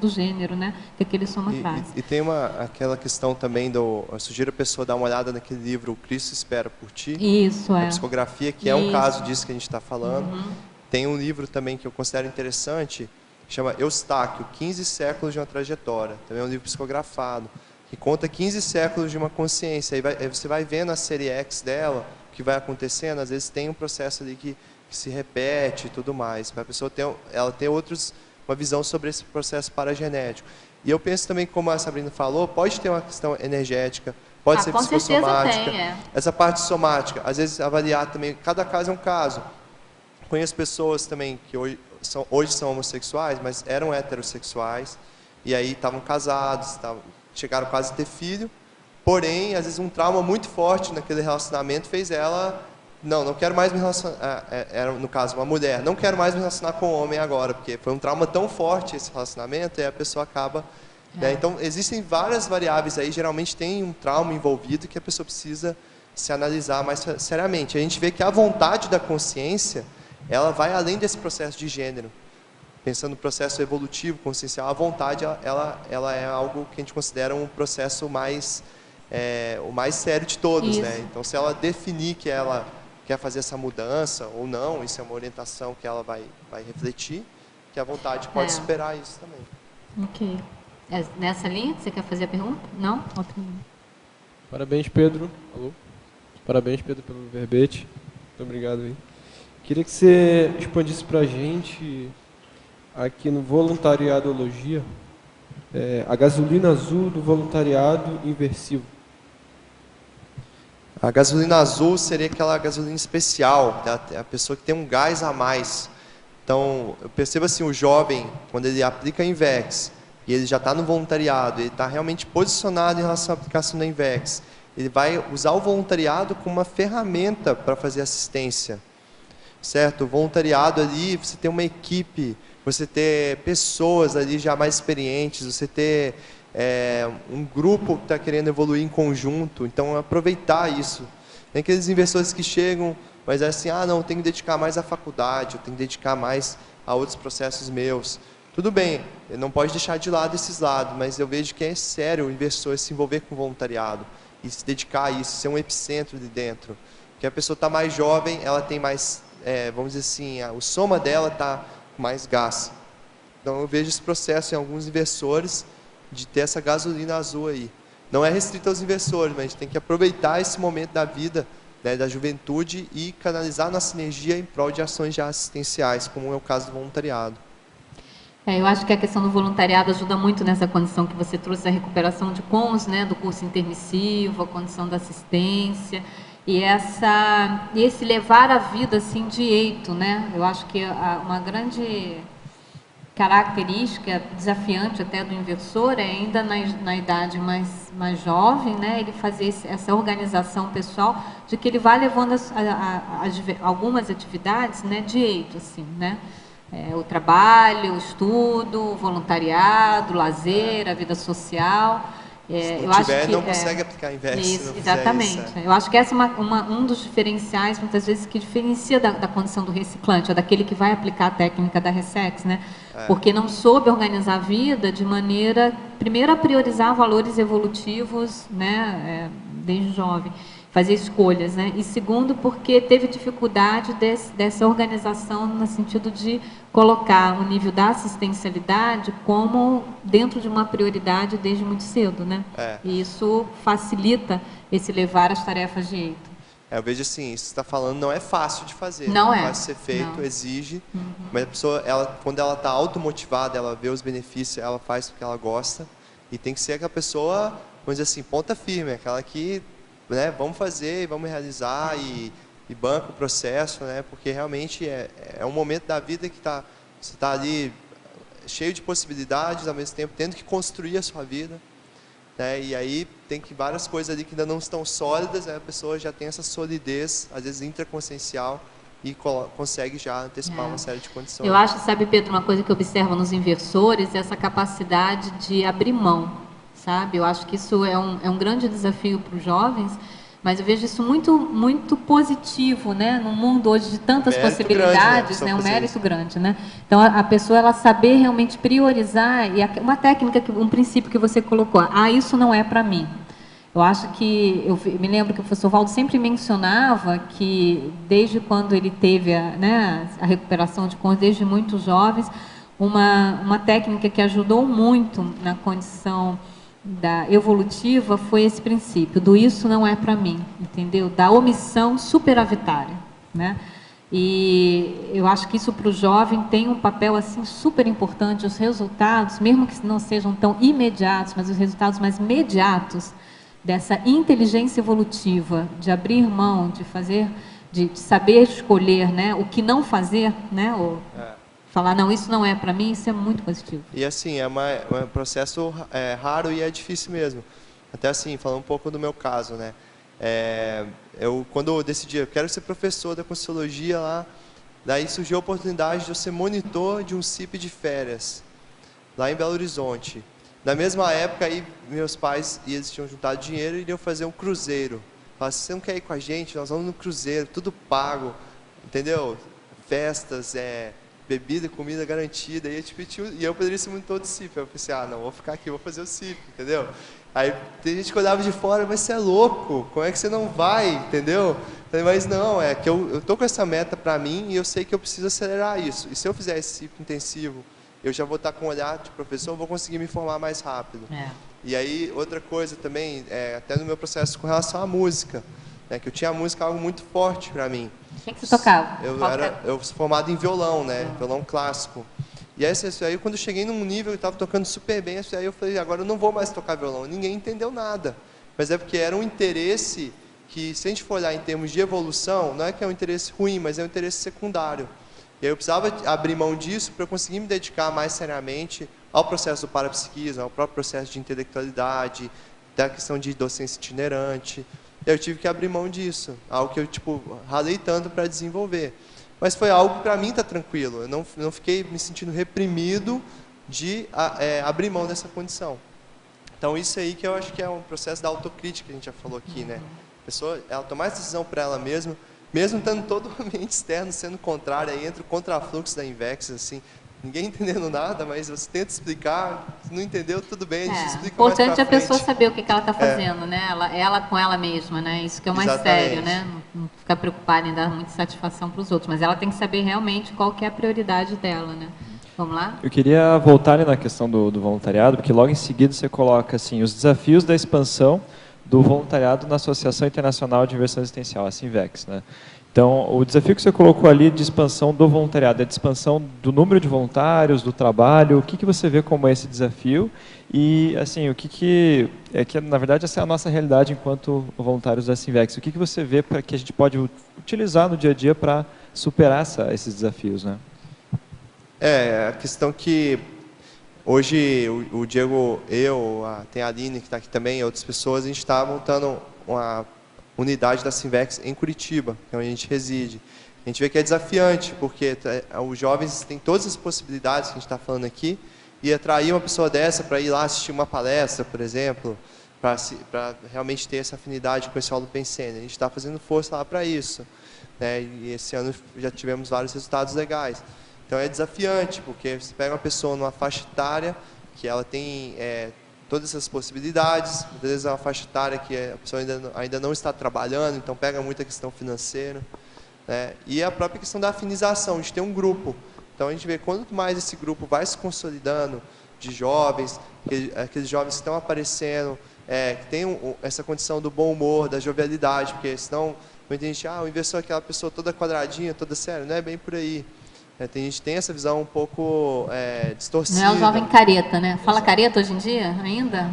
do gênero, né, que aquele soma traz. E tem aquela questão também eu sugiro a pessoa dar uma olhada naquele livro O Cristo Espera por Ti, Isso, a psicografia, que é um caso disso que a gente está falando. Tem um livro também que eu considero interessante, chama Eustáquio, 15 séculos de uma trajetória, também é um livro psicografado, que conta 15 séculos de uma consciência. Aí você vai vendo a série X dela, o que vai acontecendo, às vezes tem um processo ali que se repete e tudo mais, para a pessoa ter uma visão sobre esse processo paragenético. E eu penso também, como a Sabrina falou, pode ter uma questão energética, pode ser psicossomática, essa parte somática, às vezes avaliar também, cada caso é um caso. Conheço pessoas também que hoje são homossexuais, mas eram heterossexuais, e aí estavam casados, chegaram quase a ter filho, porém, às vezes um trauma muito forte naquele relacionamento fez ela, não quero mais me relacionar, era no caso uma mulher, não quero mais me relacionar com um homem agora, porque foi um trauma tão forte esse relacionamento, e a pessoa acaba... Né? Então, existem várias variáveis aí, geralmente tem um trauma envolvido que a pessoa precisa se analisar mais seriamente. A gente vê que a vontade da consciência, ela vai além desse processo de gênero. Pensando no processo evolutivo, consciencial, a vontade ela é algo que a gente considera um processo o mais sério de todos, né? Então, se ela definir que ela quer fazer essa mudança ou não, isso é uma orientação que ela vai refletir, que a vontade pode superar isso também. Ok. Nessa linha, você quer fazer a pergunta? Não? Outra linha. Parabéns, Pedro. Alô? Parabéns, Pedro, pelo verbete. Muito obrigado aí. Queria que você expandisse para a gente... Aqui no voluntariadologia, a gasolina azul do voluntariado inversivo. A gasolina azul seria aquela gasolina especial, a pessoa que tem um gás a mais. Então, eu percebo assim, o jovem, quando ele aplica a INVEX, e ele já está no voluntariado, ele está realmente posicionado em relação à aplicação da INVEX, ele vai usar o voluntariado como uma ferramenta para fazer assistência. certo? O voluntariado ali, você tem uma equipe, você ter pessoas ali já mais experientes, você ter um grupo que está querendo evoluir em conjunto, então aproveitar isso. Tem aqueles investidores que chegam, mas é assim, não, eu tenho que dedicar mais à faculdade, eu tenho que dedicar mais a outros processos meus. Tudo bem, ele não pode deixar de lado esses lados, mas eu vejo que é sério o investidor se envolver com o voluntariado e se dedicar a isso, ser um epicentro de dentro. Porque a pessoa está mais jovem, ela tem mais, vamos dizer assim, o soma dela está com mais gás. Então eu vejo esse processo em alguns investidores de ter essa gasolina azul aí. Não é restrito aos investidores, mas a gente tem que aproveitar esse momento da vida, né, da juventude e canalizar nossa energia em prol de ações já assistenciais, como é o caso do voluntariado. Eu acho que a questão do voluntariado ajuda muito nessa condição que você trouxe, da recuperação de cons, né, do curso intermissivo, a condição da assistência, e esse levar a vida assim de eito, né? Eu acho que uma grande característica desafiante até do inversor é ainda na idade mais jovem, né, ele fazer essa organização pessoal de que ele vai levando algumas atividades, né, de eito, assim, né? O trabalho, o estudo, o voluntariado, o lazer, a vida social. Se não tiver, não consegue aplicar Invest. Isso, exatamente. Isso, Eu acho que essa é um dos diferenciais, muitas vezes, que diferencia da condição do reciclante, ou daquele que vai aplicar a técnica da Resex, né? Porque não soube organizar a vida de maneira, primeiro, a priorizar valores evolutivos, né, desde jovem, fazer escolhas, né? E segundo, porque teve dificuldade dessa organização no sentido de colocar o nível da assistencialidade como dentro de uma prioridade desde muito cedo, né? E isso facilita esse levar as tarefas de eito. Eu vejo assim, isso que você está falando não é fácil de fazer. Não é. Fácil de ser feito, exige. Mas a pessoa, quando ela está automotivada, ela vê os benefícios, ela faz o que ela gosta. E tem que ser aquela pessoa, vamos dizer assim, ponta firme, aquela que, né, vamos fazer, vamos realizar e banca o processo, né, porque realmente é um momento da vida que você está ali cheio de possibilidades, ao mesmo tempo tendo que construir a sua vida. Né, e aí tem várias coisas ali que ainda não estão sólidas, né, a pessoa já tem essa solidez, às vezes intraconsciencial, e consegue já antecipar uma série de condições. Eu acho, sabe, Pedro, uma coisa que eu observo nos inversores é essa capacidade de abrir mão, sabe? Eu acho que isso é um grande desafio para os jovens, mas eu vejo isso muito positivo, né? Num mundo hoje de tantas possibilidades, né? Um mérito grande, né? Então a pessoa, ela saber realmente priorizar, e uma técnica, um princípio que você colocou, isso não é para mim. Eu acho que, eu me lembro que o professor Valdo sempre mencionava que desde quando ele teve a recuperação de cons, desde muito jovens, uma técnica que ajudou muito na condição evolutiva foi esse princípio do isso não é para mim, entendeu? Da omissão superavitária, né? E eu acho que isso para o jovem tem um papel assim super importante. Os resultados, mesmo que não sejam tão imediatos, mas os resultados mais imediatos dessa inteligência evolutiva, de abrir mão, de fazer, de saber escolher, né, o que não fazer, né, falar, não, isso não é para mim, isso é muito positivo. E assim, é um processo raro e é difícil mesmo. Até assim, falando um pouco do meu caso, né, quando eu decidi, eu quero ser professor da Conscienciologia lá, daí surgiu a oportunidade de eu ser monitor de um CIP de férias, lá em Belo Horizonte. Na mesma época, aí, meus pais eles tinham juntado dinheiro e iriam fazer um cruzeiro. Falaram, você não quer ir com a gente? Nós vamos no cruzeiro, tudo pago, entendeu? Festas, bebida, comida garantida. E eu poderia ser monitor do CIP. Eu pensei, não, vou ficar aqui, vou fazer o CIP, entendeu? Aí tem gente que olhava de fora, mas você é louco, como é que você não vai, entendeu? Falei, mas não, é que eu tô com essa meta para mim e eu sei que eu preciso acelerar isso. E se eu fizer esse CIP intensivo, eu já vou estar com um olhar de professor, vou conseguir me formar mais rápido. E aí, outra coisa também, até no meu processo com relação à música, né, que eu tinha a música algo muito forte para mim. O que você tocava? Eu sou formado em violão, né, violão clássico. E aí, quando eu cheguei num nível, eu estava tocando super bem, aí eu falei, agora eu não vou mais tocar violão. Ninguém entendeu nada. Mas é porque era um interesse que, se a gente for olhar em termos de evolução, não é que é um interesse ruim, mas é um interesse secundário. E aí eu precisava abrir mão disso para eu conseguir me dedicar mais seriamente ao processo do parapsiquismo, ao próprio processo de intelectualidade, da questão de docência itinerante. E eu tive que abrir mão disso, algo que eu ralei tanto para desenvolver. mas foi algo que para mim está tranquilo. Eu não fiquei me sentindo reprimido de abrir mão dessa condição. Então isso aí que eu acho que é um processo da autocrítica que a gente já falou aqui, né? A pessoa, ela tomar essa decisão para ela mesma, mesmo estando todo o ambiente externo sendo contrário, aí entra o contrafluxo da Invex, assim, ninguém entendendo nada, mas você tenta explicar, se não entendeu, tudo bem, a gente explica mais pra frente. Importante é a pessoa saber o que ela está fazendo, né? Ela com ela mesma, né? Isso que é o mais sério, né? Não ficar preocupada em dar muita satisfação para os outros, mas ela tem que saber realmente qual que é a prioridade dela, né? Vamos lá? Eu queria voltar ali na questão do voluntariado, porque logo em seguida você coloca assim, os desafios da expansão do voluntariado na Associação Internacional de Inversão Existencial, a Sinvex, né? Então, o desafio que você colocou ali de expansão do voluntariado, é de expansão do número de voluntários, do trabalho, o que você vê como esse desafio? E, assim, na verdade, essa é a nossa realidade enquanto voluntários da Sinvex. O que você vê que a gente pode utilizar no dia a dia para superar esses desafios, né? A questão que hoje o Diego, tem a Aline que está aqui também, e outras pessoas, a gente está montando uma unidade da Sinvex em Curitiba, que é onde a gente reside. A gente vê que é desafiante, porque os jovens têm todas as possibilidades que a gente está falando aqui, e atrair uma pessoa dessa para ir lá assistir uma palestra, por exemplo, para realmente ter essa afinidade com esse holopensene. A gente está fazendo força lá para isso, né? E esse ano já tivemos vários resultados legais. Então é desafiante, porque você pega uma pessoa numa faixa etária que ela tem todas essas possibilidades, às vezes é uma faixa etária que a pessoa ainda não está trabalhando, então pega muita questão financeira, né? E a própria questão da afinização, de ter um grupo. Então a gente vê quanto mais esse grupo vai se consolidando de jovens, aqueles jovens que estão aparecendo, que tem essa condição do bom humor, da jovialidade, porque senão muita gente, o investidor é aquela pessoa toda quadradinha, toda séria, não é bem por aí. Tem gente que tem essa visão um pouco distorcida. Não é o jovem careta, né? Fala careta hoje em dia ainda?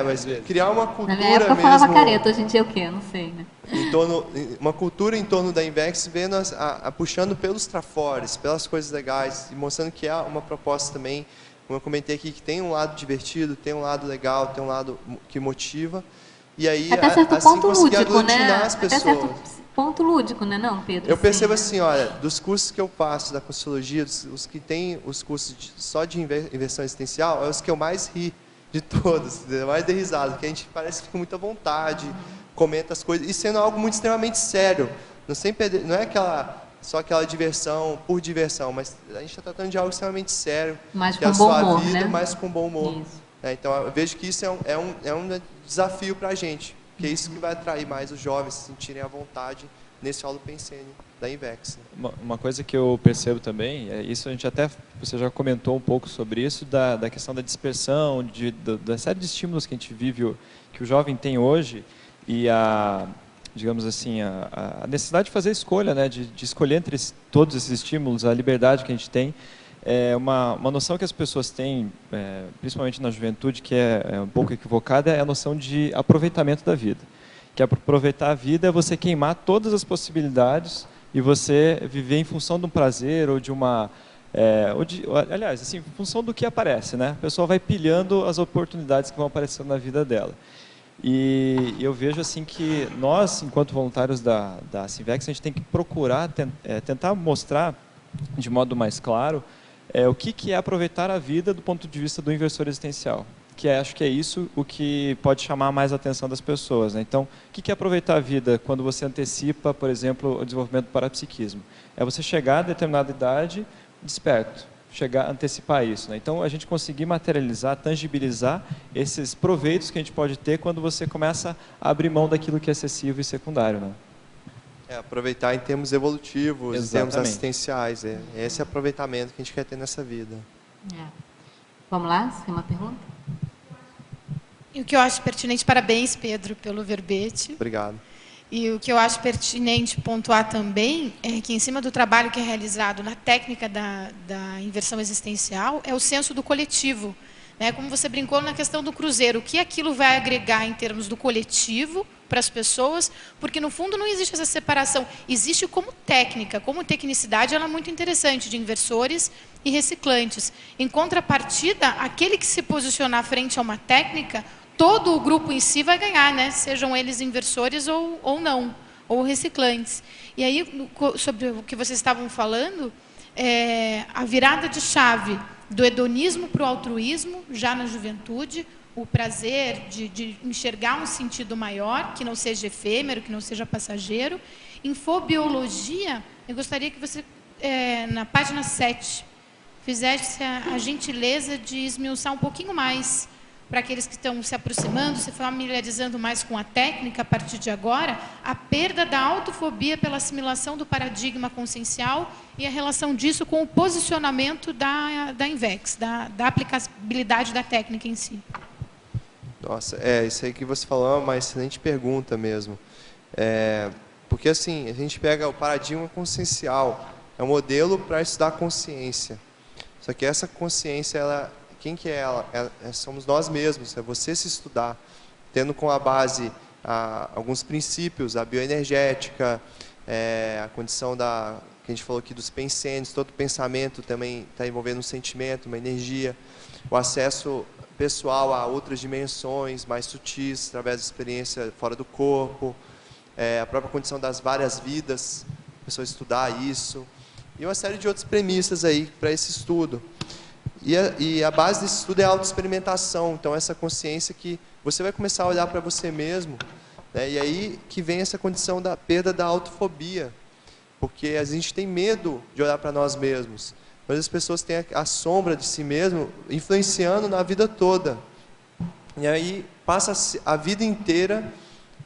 Mas criar uma cultura mesmo... Na minha época eu falava careta, hoje em dia é o quê? Não sei, né? Uma cultura em torno da Invex, vendo puxando pelos trafores, pelas coisas legais, e mostrando que é uma proposta também, como eu comentei aqui, que tem um lado divertido, tem um lado legal, tem um lado que motiva. E aí, até certo assim, ponto conseguir lúdico, aglutinar as pessoas. Até certo ponto lúdico, né, não, Pedro? Eu percebo assim, olha, dos cursos que eu faço da Consciologia, os que tem os cursos só de inversão existencial, é os que eu mais ri de todos, mais de risada, que a gente parece que fica com muita vontade, comenta as coisas, e sendo algo muito extremamente sério. Não é só aquela diversão por diversão, mas a gente está tratando de algo extremamente sério, mais que é a bom sua humor, vida, né? mais com bom humor. Então eu vejo que isso é um desafio para a gente, porque é isso que vai atrair mais os jovens se sentirem à vontade nesse holopensene da Invex. Uma coisa que eu percebo também, isso a gente você já comentou um pouco sobre isso, da questão da dispersão, da série de estímulos que a gente vive, que o jovem tem hoje, e digamos assim, a necessidade de fazer escolha, né, de escolher entre todos esses estímulos, a liberdade que a gente tem. Uma noção que as pessoas têm, principalmente na juventude, que é um pouco equivocada, é a noção de aproveitamento da vida. Que aproveitar a vida é você queimar todas as possibilidades e você viver em função de um prazer ou de uma... aliás, assim, em função do que aparece, né? A pessoa vai pilhando as oportunidades que vão aparecendo na vida dela. E eu vejo assim que nós, enquanto voluntários da Sinvex, a gente tem que procurar, tentar mostrar de modo mais claro o que é aproveitar a vida do ponto de vista do inversor existencial. Acho que é isso o que pode chamar mais a atenção das pessoas, né? Então, o que é aproveitar a vida quando você antecipa, por exemplo, o desenvolvimento do parapsiquismo? É você chegar a determinada idade desperto, antecipar isso, né? Então, a gente conseguir materializar, tangibilizar esses proveitos que a gente pode ter quando você começa a abrir mão daquilo que é excessivo e secundário, né? Aproveitar em termos evolutivos, exatamente, em termos assistenciais. Esse aproveitamento que a gente quer ter nessa vida. Vamos lá? Você tem uma pergunta? E o que eu acho pertinente, parabéns, Pedro, pelo verbete. Obrigado. E o que eu acho pertinente pontuar também é que, em cima do trabalho que é realizado na técnica da inversão existencial, é o senso do coletivo. Né? Como você brincou na questão do cruzeiro, o que aquilo vai agregar em termos do coletivo para as pessoas, porque, no fundo, não existe essa separação. Existe como técnica, como tecnicidade, ela é muito interessante, de inversores e reciclantes. Em contrapartida, aquele que se posicionar frente a uma técnica, todo o grupo em si vai ganhar, né? Sejam eles inversores ou não. ou reciclantes. E aí, sobre o que vocês estavam falando, a virada de chave do hedonismo para o altruísmo, já na juventude, o prazer de enxergar um sentido maior, que não seja efêmero, que não seja passageiro. Infobiologia, eu gostaria que você, na página 7, fizesse a gentileza de esmiuçar um pouquinho mais, para aqueles que estão se aproximando, se familiarizando mais com a técnica a partir de agora, a perda da autofobia pela assimilação do paradigma consciencial e a relação disso com o posicionamento da INVEX, da aplicabilidade da técnica em si. Nossa, isso aí que você falou é uma excelente pergunta mesmo. Porque assim, a gente pega o paradigma consciencial, é um modelo para estudar consciência. Só que essa consciência, quem que é ela? Somos nós mesmos, é você se estudar, tendo com a base alguns princípios, a bioenergética, a condição que a gente falou aqui dos pensamentos, todo pensamento também está envolvendo um sentimento, uma energia, o acesso pessoal a outras dimensões mais sutis, através da experiência fora do corpo, a própria condição das várias vidas, a pessoa estudar isso, e uma série de outras premissas aí para esse estudo. E a base desse estudo é a autoexperimentação, então essa consciência que você vai começar a olhar para você mesmo, né, e aí que vem essa condição da perda da autofobia, porque a gente tem medo de olhar para nós mesmos, mas as pessoas têm a sombra de si mesmo influenciando na vida toda, e aí passa a vida inteira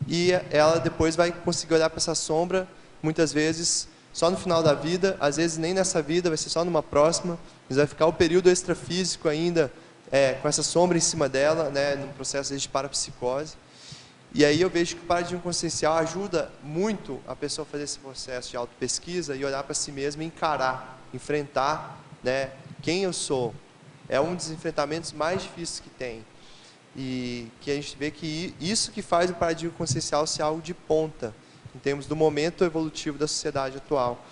e ela depois vai conseguir olhar para essa sombra, muitas vezes só no final da vida, às vezes nem nessa vida, vai ser só numa próxima, mas vai ficar o período extrafísico ainda com essa sombra em cima dela, né, num processo de parapsicose. E aí eu vejo que o paradigma consciencial ajuda muito a pessoa a fazer esse processo de autopesquisa e olhar para si mesma e encarar, enfrentar, né, quem eu sou. É um dos enfrentamentos mais difíceis que tem. E que a gente vê que isso que faz o paradigma consciencial ser algo de ponta, em termos do momento evolutivo da sociedade atual.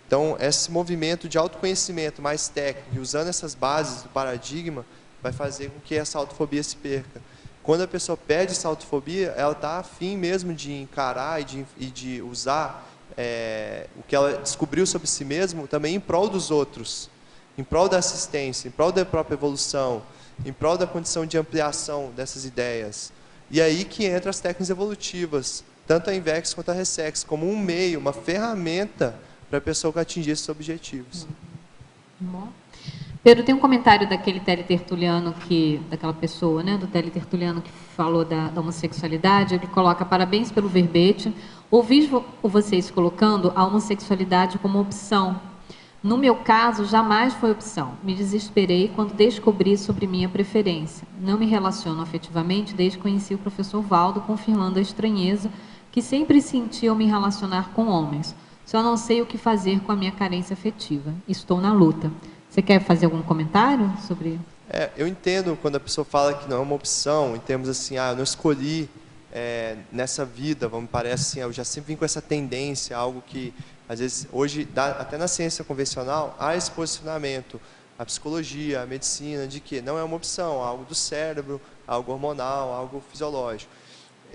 Então, esse movimento de autoconhecimento mais técnico, usando essas bases do paradigma, vai fazer com que essa autofobia se perca. Quando a pessoa perde essa autofobia, ela está afim mesmo de encarar e de usar o que ela descobriu sobre si mesmo também em prol dos outros, em prol da assistência, em prol da própria evolução, em prol da condição de ampliação dessas ideias. E aí que entram as técnicas evolutivas, tanto a INVEX quanto a RESEX, como um meio, uma ferramenta para a pessoa atingir esses objetivos. Bom. Pedro, tem um comentário daquele teletertuliano daquela pessoa, né, do teletertuliano que falou da homossexualidade. Ele coloca: parabéns pelo verbete. Ouvi vocês colocando a homossexualidade como opção. No meu caso, jamais foi opção. Me desesperei quando descobri sobre minha preferência. Não me relaciono afetivamente desde que conheci o professor Valdo, confirmando a estranheza que sempre senti ao me relacionar com homens. Só não sei o que fazer com a minha carência afetiva. Estou na luta. Você quer fazer algum comentário sobre... Eu entendo quando a pessoa fala que não é uma opção, em termos assim, eu não escolhi nessa vida, me parece assim, eu já sempre vim com essa tendência, algo que, às vezes, hoje, até na ciência convencional, há esse posicionamento, a psicologia, a medicina, de que não é uma opção, algo do cérebro, algo hormonal, algo fisiológico.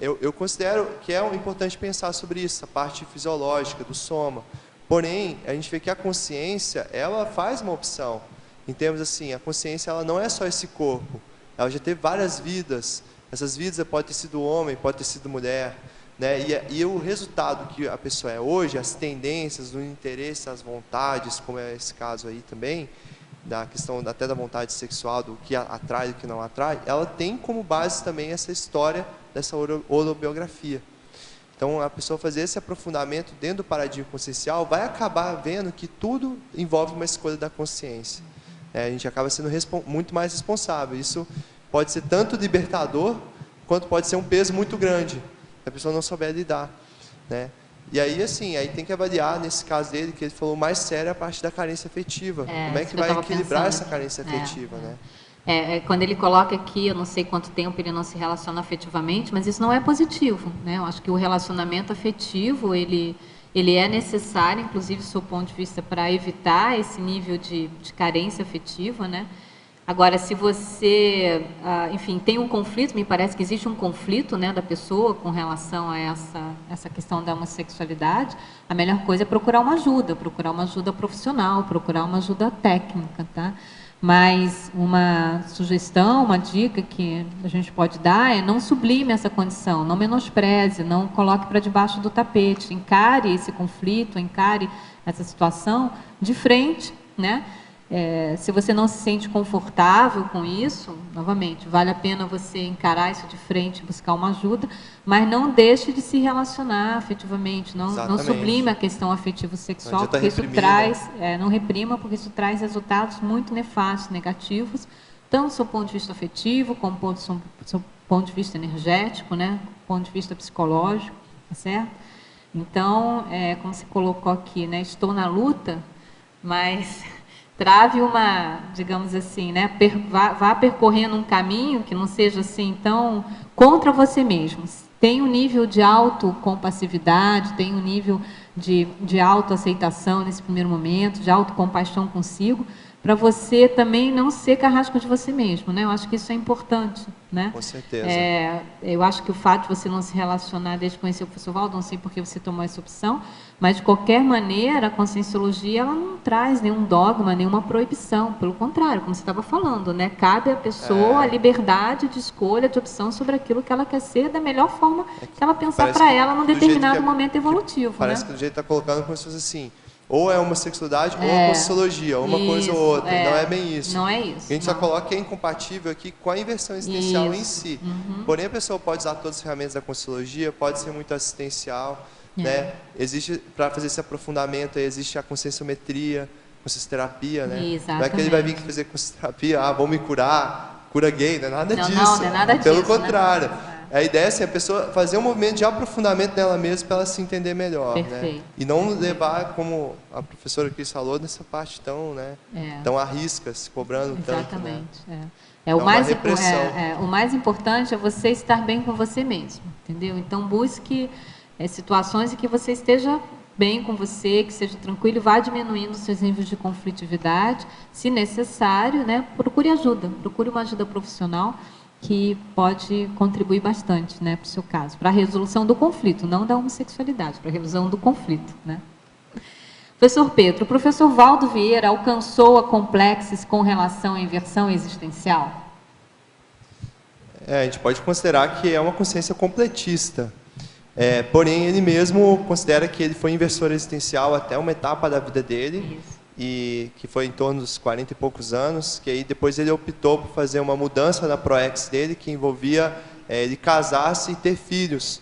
Eu considero que é importante pensar sobre isso, a parte fisiológica, do soma. Porém, a gente vê que a consciência, ela faz uma opção. Em termos assim, a consciência ela não é só esse corpo. Ela já teve várias vidas. Essas vidas pode ter sido homem, pode ter sido mulher. Né? E o resultado que a pessoa é hoje, as tendências, o interesse, as vontades, como é esse caso aí também, da questão até da vontade sexual, do que atrai e do que não atrai, ela tem como base também essa história dessa holobiografia. Então, a pessoa fazer esse aprofundamento dentro do paradigma consciencial vai acabar vendo que tudo envolve uma escolha da consciência. A gente acaba sendo muito mais responsável. Isso pode ser tanto libertador, quanto pode ser um peso muito grande, se a pessoa não souber lidar. Né? E aí, assim, aí tem que avaliar, nesse caso dele, que ele falou mais sério, a parte da carência afetiva. Como é que vai equilibrar essa carência afetiva, né? Quando ele coloca aqui, eu não sei quanto tempo ele não se relaciona afetivamente, mas isso não é positivo, né? Eu acho que o relacionamento afetivo, ele é necessário, inclusive, do seu ponto de vista, para evitar esse nível de carência afetiva, né? Agora, se você, enfim, tem um conflito, me parece que existe um conflito, né, da pessoa com relação a essa questão da homossexualidade, a melhor coisa é procurar uma ajuda profissional, procurar uma ajuda técnica, tá? Mas uma sugestão, uma dica que a gente pode dar é não sublime essa condição, não menospreze, não coloque para debaixo do tapete, encare esse conflito, encare essa situação de frente, né? Se você não se sente confortável com isso, novamente, vale a pena você encarar isso de frente, buscar uma ajuda, mas não deixe de se relacionar afetivamente, não sublime a questão afetivo-sexual, porque isso traz, não reprima, porque isso traz resultados muito nefastos, negativos, tanto do seu ponto de vista afetivo, como do seu ponto de vista energético, né, do ponto de vista psicológico, tá certo? Então, como você colocou aqui, né, estou na luta, mas trave uma, digamos assim, né, vá percorrendo um caminho que não seja assim tão contra você mesmo. Tem um nível de autocompassividade, tem um nível de autoaceitação nesse primeiro momento, de autocompaixão consigo, para você também não ser carrasco de você mesmo, né? Eu acho que isso é importante, né? Com certeza. Eu acho que o fato de você não se relacionar desde que conhecer o professor Valdo, não sei por que você tomou essa opção, mas de qualquer maneira a conscienciologia ela não traz nenhum dogma, nenhuma proibição, pelo contrário, como você estava falando, né? Cabe à pessoa a liberdade de escolha, de opção sobre aquilo que ela quer ser da melhor forma que ela pensar para ela num determinado momento evolutivo. Parece que do jeito que está colocando como se fosse assim, ou é homossexualidade ou a conscienciologia, uma coisa ou outra. Não é bem isso. Não é isso. A gente só coloca que é incompatível aqui com a inversão existencial em si. Porém, a pessoa pode usar todas as ferramentas da conscienciologia, pode ser muito assistencial, né? Existe, para fazer esse aprofundamento, existe a conscienciometria, consciencioterapia, né? Exatamente. Não é que ele vai vir fazer consciencioterapia, vão me curar, cura gay, não é nada disso. Não é nada disso. Pelo contrário. A ideia é assim, a pessoa fazer um movimento de aprofundamento nela mesma para ela se entender melhor, né? E não levar, como a professora Cris falou, nessa parte tão, né, tão arrisca, se cobrando tanto. Exatamente. O mais importante é você estar bem com você mesmo, entendeu? Então busque situações em que você esteja bem com você, que seja tranquilo e vá diminuindo os seus níveis de conflitividade. Se necessário, né, procure ajuda, procure uma ajuda profissional que pode contribuir bastante, né, para o seu caso, para a resolução do conflito, não da homossexualidade, para a resolução do conflito, né? Professor Pedro, o professor Valdo Vieira alcançou a complexes com relação à inversão existencial? A gente pode considerar que é uma consciência completista. Porém, ele mesmo considera que ele foi inversor existencial até uma etapa da vida dele. Isso. E que foi em torno dos 40 e poucos anos, que aí depois ele optou por fazer uma mudança na ProEx dele, que envolvia ele casar-se e ter filhos.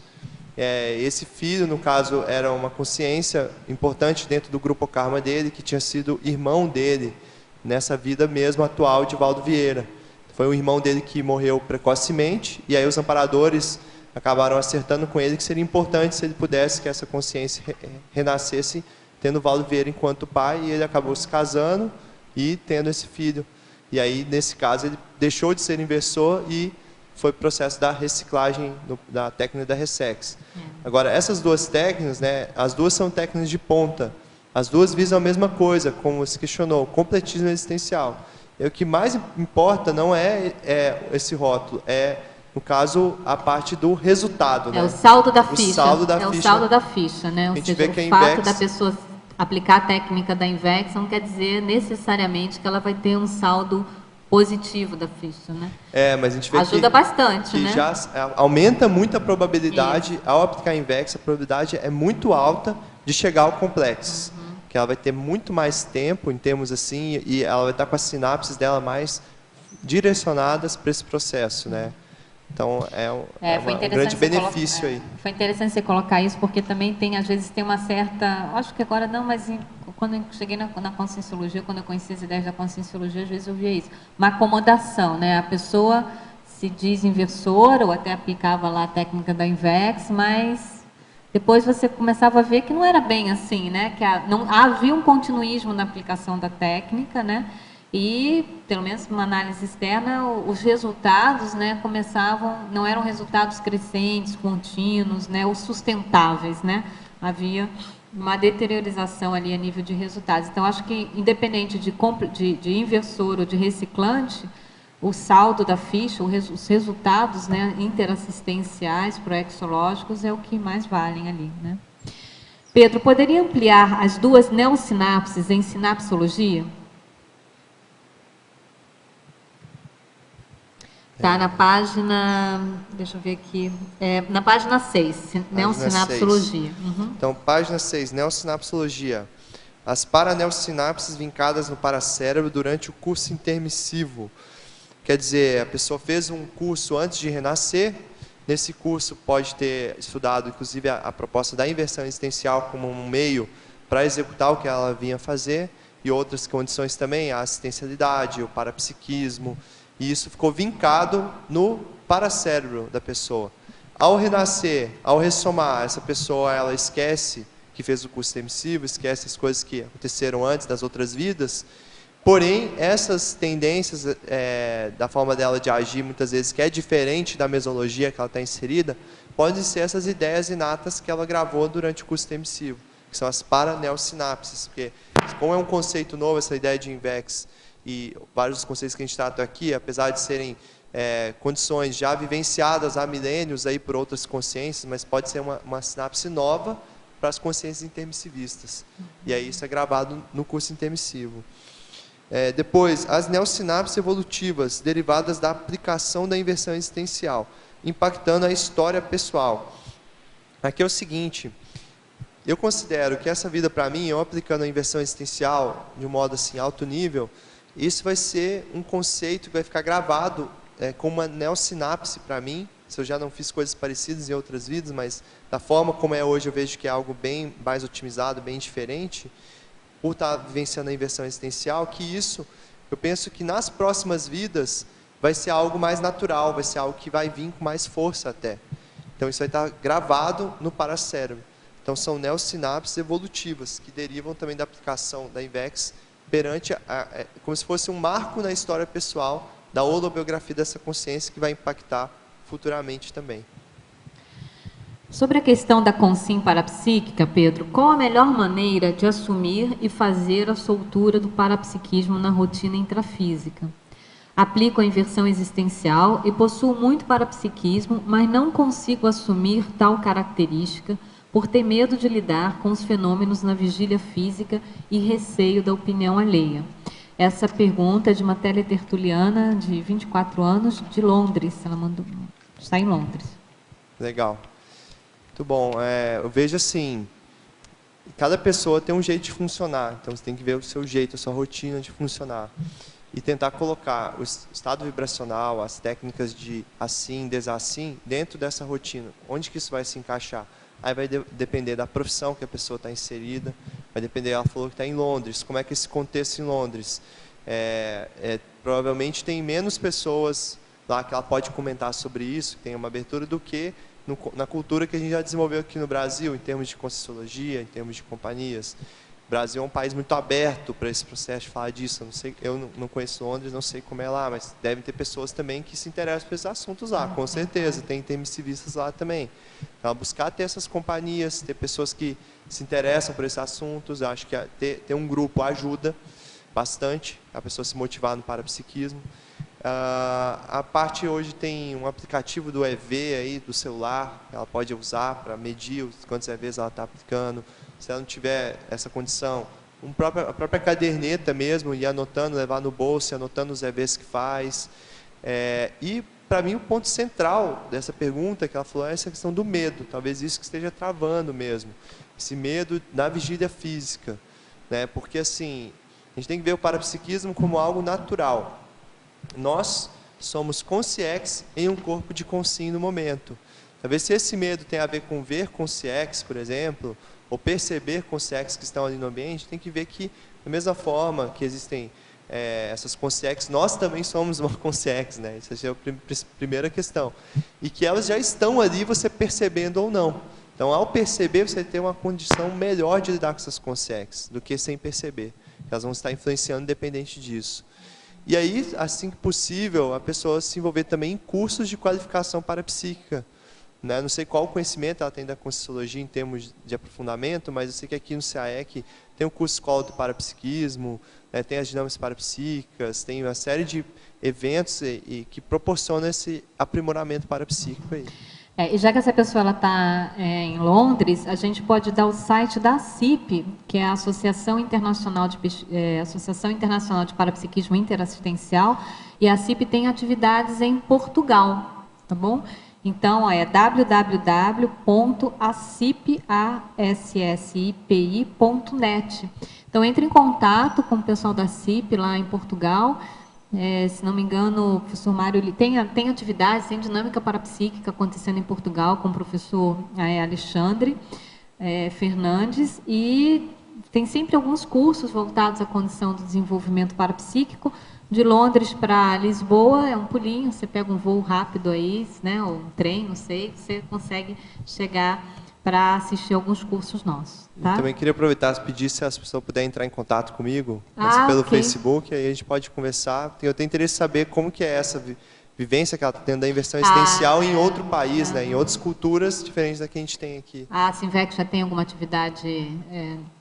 Esse filho, no caso, era uma consciência importante dentro do grupo Karma dele, que tinha sido irmão dele nessa vida mesmo atual de Valdo Vieira. Foi o irmão dele que morreu precocemente, e aí os amparadores acabaram acertando com ele que seria importante se ele pudesse que essa consciência renascesse tendo Valdo Vieira enquanto pai, e ele acabou se casando e tendo esse filho. E aí, nesse caso, ele deixou de ser inversor e foi para o processo da reciclagem da técnica da Ressex. Agora, essas duas técnicas, né, as duas são técnicas de ponta. As duas visam a mesma coisa, como se questionou, o completismo existencial. E o que mais importa não é esse rótulo, no caso, a parte do resultado. O saldo da ficha. O saldo da ficha, né? Ou seja, o fato da pessoa aplicar a técnica da Invex não quer dizer necessariamente que ela vai ter um saldo positivo da ficha, né? Mas a gente vê ajuda bastante, que né? Já aumenta muito a probabilidade, ao aplicar a Invex, a probabilidade é muito alta de chegar ao complexo. Que ela vai ter muito mais tempo, em termos assim, e ela vai estar com as sinapses dela mais direcionadas para esse processo, né? Então, um grande benefício aí. Foi interessante você colocar isso, porque também tem, às vezes, tem uma certa... Acho que agora não, mas quando eu cheguei na conscienciologia, quando eu conheci as ideias da conscienciologia, às vezes eu via isso. Uma acomodação, né? A pessoa se diz inversora, ou até aplicava lá a técnica da Invex, mas depois você começava a ver que não era bem assim, né? Que havia um continuismo na aplicação da técnica, né? E, pelo menos numa análise externa, os resultados, né, não eram resultados crescentes, contínuos, né, ou sustentáveis, né? Havia uma deteriorização ali a nível de resultados. Então, acho que, independente de inversor ou de reciclante, o saldo da ficha, os resultados, né, interassistenciais, proexológicos, é o que mais valem ali, né? Pedro, poderia ampliar as duas neosinapses em sinapsologia? Tá na página, deixa eu ver aqui, na página 6, neosinapsologia. Uhum. Então, página 6, neosinapsologia. As paraneosinapses vincadas no paracérebro durante o curso intermissivo. Quer dizer, a pessoa fez um curso antes de renascer, nesse curso pode ter estudado, inclusive, a proposta da inversão existencial como um meio para executar o que ela vinha fazer, e outras condições também, a assistencialidade, o parapsiquismo, e isso ficou vincado no paracérebro da pessoa. Ao renascer, ao ressomar, essa pessoa ela esquece que fez o curso intermissivo, esquece as coisas que aconteceram antes das outras vidas, porém, essas tendências da forma dela de agir, muitas vezes, que é diferente da mesologia que ela está inserida, podem ser essas ideias inatas que ela gravou durante o curso intermissivo, que são as paraneosinapses, porque como é um conceito novo, essa ideia de INVEX, e vários dos conceitos que a gente trata aqui, apesar de serem condições já vivenciadas há milênios aí por outras consciências, mas pode ser uma sinapse nova para as consciências intermissivistas. E aí isso é gravado no curso intermissivo. Depois, as neosinapses evolutivas, derivadas da aplicação da inversão existencial, impactando a história pessoal. Aqui é o seguinte, eu considero que essa vida, para mim, eu aplicando a inversão existencial de um modo assim, alto nível, isso vai ser um conceito que vai ficar gravado com uma neosinapse para mim. Se eu já não fiz coisas parecidas em outras vidas, mas da forma como é hoje eu vejo que é algo bem mais otimizado, bem diferente, por estar vivenciando a inversão existencial, que isso, eu penso que nas próximas vidas vai ser algo mais natural, vai ser algo que vai vir com mais força até. Então isso vai estar gravado no paracérebro. Então são neosinapses evolutivas, que derivam também da aplicação da INVEX perante, como se fosse um marco na história pessoal da holobiografia dessa consciência que vai impactar futuramente também. Sobre a questão da consim parapsíquica, Pedro, qual a melhor maneira de assumir e fazer a soltura do parapsiquismo na rotina intrafísica? Aplico a inversão existencial e possuo muito parapsiquismo, mas não consigo assumir tal característica por ter medo de lidar com os fenômenos na vigília física e receio da opinião alheia. Essa pergunta é de uma teletertuliana de 24 anos, de Londres. Ela mandou, está em Londres. Legal. Muito bom. Eu vejo assim, cada pessoa tem um jeito de funcionar, então você tem que ver o seu jeito, a sua rotina de funcionar. E tentar colocar o estado vibracional, as técnicas de assim, desassim, dentro dessa rotina. Onde que isso vai se encaixar? Aí vai depender da profissão que a pessoa está inserida, vai depender, ela falou que está em Londres, como é que é esse contexto em Londres? Provavelmente tem menos pessoas lá que ela pode comentar sobre isso, que tem uma abertura, do que na cultura que a gente já desenvolveu aqui no Brasil, em termos de conscienciologia, em termos de companhias. O Brasil é um país muito aberto para esse processo de falar disso. Eu não conheço Londres, não sei como é lá, mas devem ter pessoas também que se interessam por esses assuntos lá, com certeza. Tem intermissivistas lá também. Então, buscar ter essas companhias, ter pessoas que se interessam por esses assuntos, eu acho que ter um grupo ajuda bastante a pessoa se motivar no parapsiquismo. A parte hoje tem um aplicativo do EV aí, do celular, que ela pode usar para medir quantos EVs ela está aplicando. Se ela não tiver essa condição, a própria caderneta mesmo, ir anotando, levar no bolso, anotando os EVs que faz. E, para mim, o ponto central dessa pergunta que ela falou é essa questão do medo. Talvez isso que esteja travando mesmo. Esse medo na vigília física. Né? Porque, assim, a gente tem que ver o parapsiquismo como algo natural. Nós somos consciex em um corpo de consim no momento. Talvez se esse medo tem a ver com ver consciex, por exemplo, ou perceber consciex que estão ali no ambiente, tem que ver que, da mesma forma que existem essas consciex, nós também somos uma consciex, né? Essa é a primeira questão. E que elas já estão ali, você percebendo ou não. Então, ao perceber, você tem uma condição melhor de lidar com essas consciex, do que sem perceber. Elas vão estar influenciando independente disso. E aí, assim que possível, a pessoa se envolver também em cursos de qualificação parapsíquica, né? Não sei qual conhecimento ela tem da Conscienciologia em termos de aprofundamento, mas eu sei que aqui no CAEC tem o curso Escola do Parapsiquismo, né? Tem as dinâmicas parapsíquicas, tem uma série de eventos que proporcionam esse aprimoramento parapsíquico aí. E já que essa pessoa está em Londres, a gente pode dar o site da ACIP, que é a Associação Internacional de Parapsiquismo Interassistencial, e a ACIP tem atividades em Portugal, tá bom? Então, é www.acipi.net. Então, entre em contato com o pessoal da ACIP lá em Portugal. Se não me engano, o professor Mário tem atividades, tem dinâmica parapsíquica acontecendo em Portugal com o professor Alexandre Fernandes, e tem sempre alguns cursos voltados à condição do desenvolvimento parapsíquico. De Londres para Lisboa é um pulinho, você pega um voo rápido aí, né, ou um trem, não sei, você consegue chegar para assistir alguns cursos nossos. Tá? Eu também queria aproveitar e pedir se as pessoas puderem entrar em contato comigo pelo Facebook, aí a gente pode conversar. Eu tenho interesse em saber como que é essa vivência que ela está tendo da inversão existencial em outro país, né, em outras culturas diferentes da que a gente tem aqui. A Sinvec já tem alguma atividade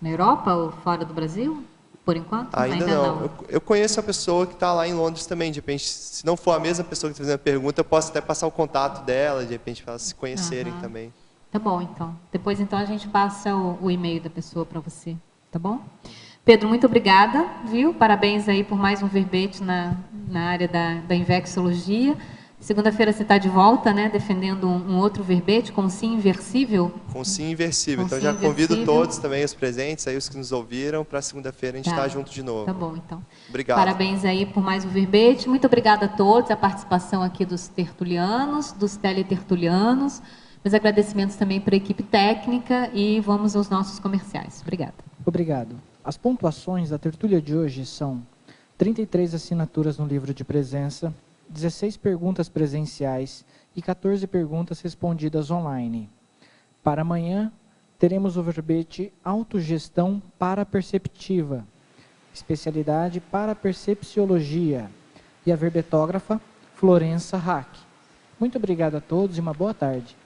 na Europa ou fora do Brasil? Por enquanto? Ainda não. Eu conheço a pessoa que está lá em Londres também. De repente, se não for a mesma pessoa que está fazendo a pergunta, eu posso até passar o contato dela, de repente, para elas se conhecerem também. Tá bom, então. Depois, então, a gente passa o e-mail da pessoa para você, tá bom? Pedro, muito obrigada, viu? Parabéns aí por mais um verbete na área da Invexologia. Segunda-feira você está de volta, né? Defendendo um outro verbete, com sim inversível. Com sim inversível. Então, já convido todos também, os presentes, aí os que nos ouviram, para segunda-feira a gente estar junto de novo. Tá bom, então. Obrigado. Parabéns aí por mais um verbete. Muito obrigada a todos, a participação aqui dos tertulianos, dos teletertulianos. Meus agradecimentos também para a equipe técnica e vamos aos nossos comerciais. Obrigada. Obrigado. As pontuações da tertúlia de hoje são 33 assinaturas no livro de presença, 16 perguntas presenciais e 14 perguntas respondidas online. Para amanhã, teremos o verbete Autogestão Paraperceptiva, especialidade Parapercepciologia, e a verbetógrafa Florença Hack. Muito obrigado a todos e uma boa tarde.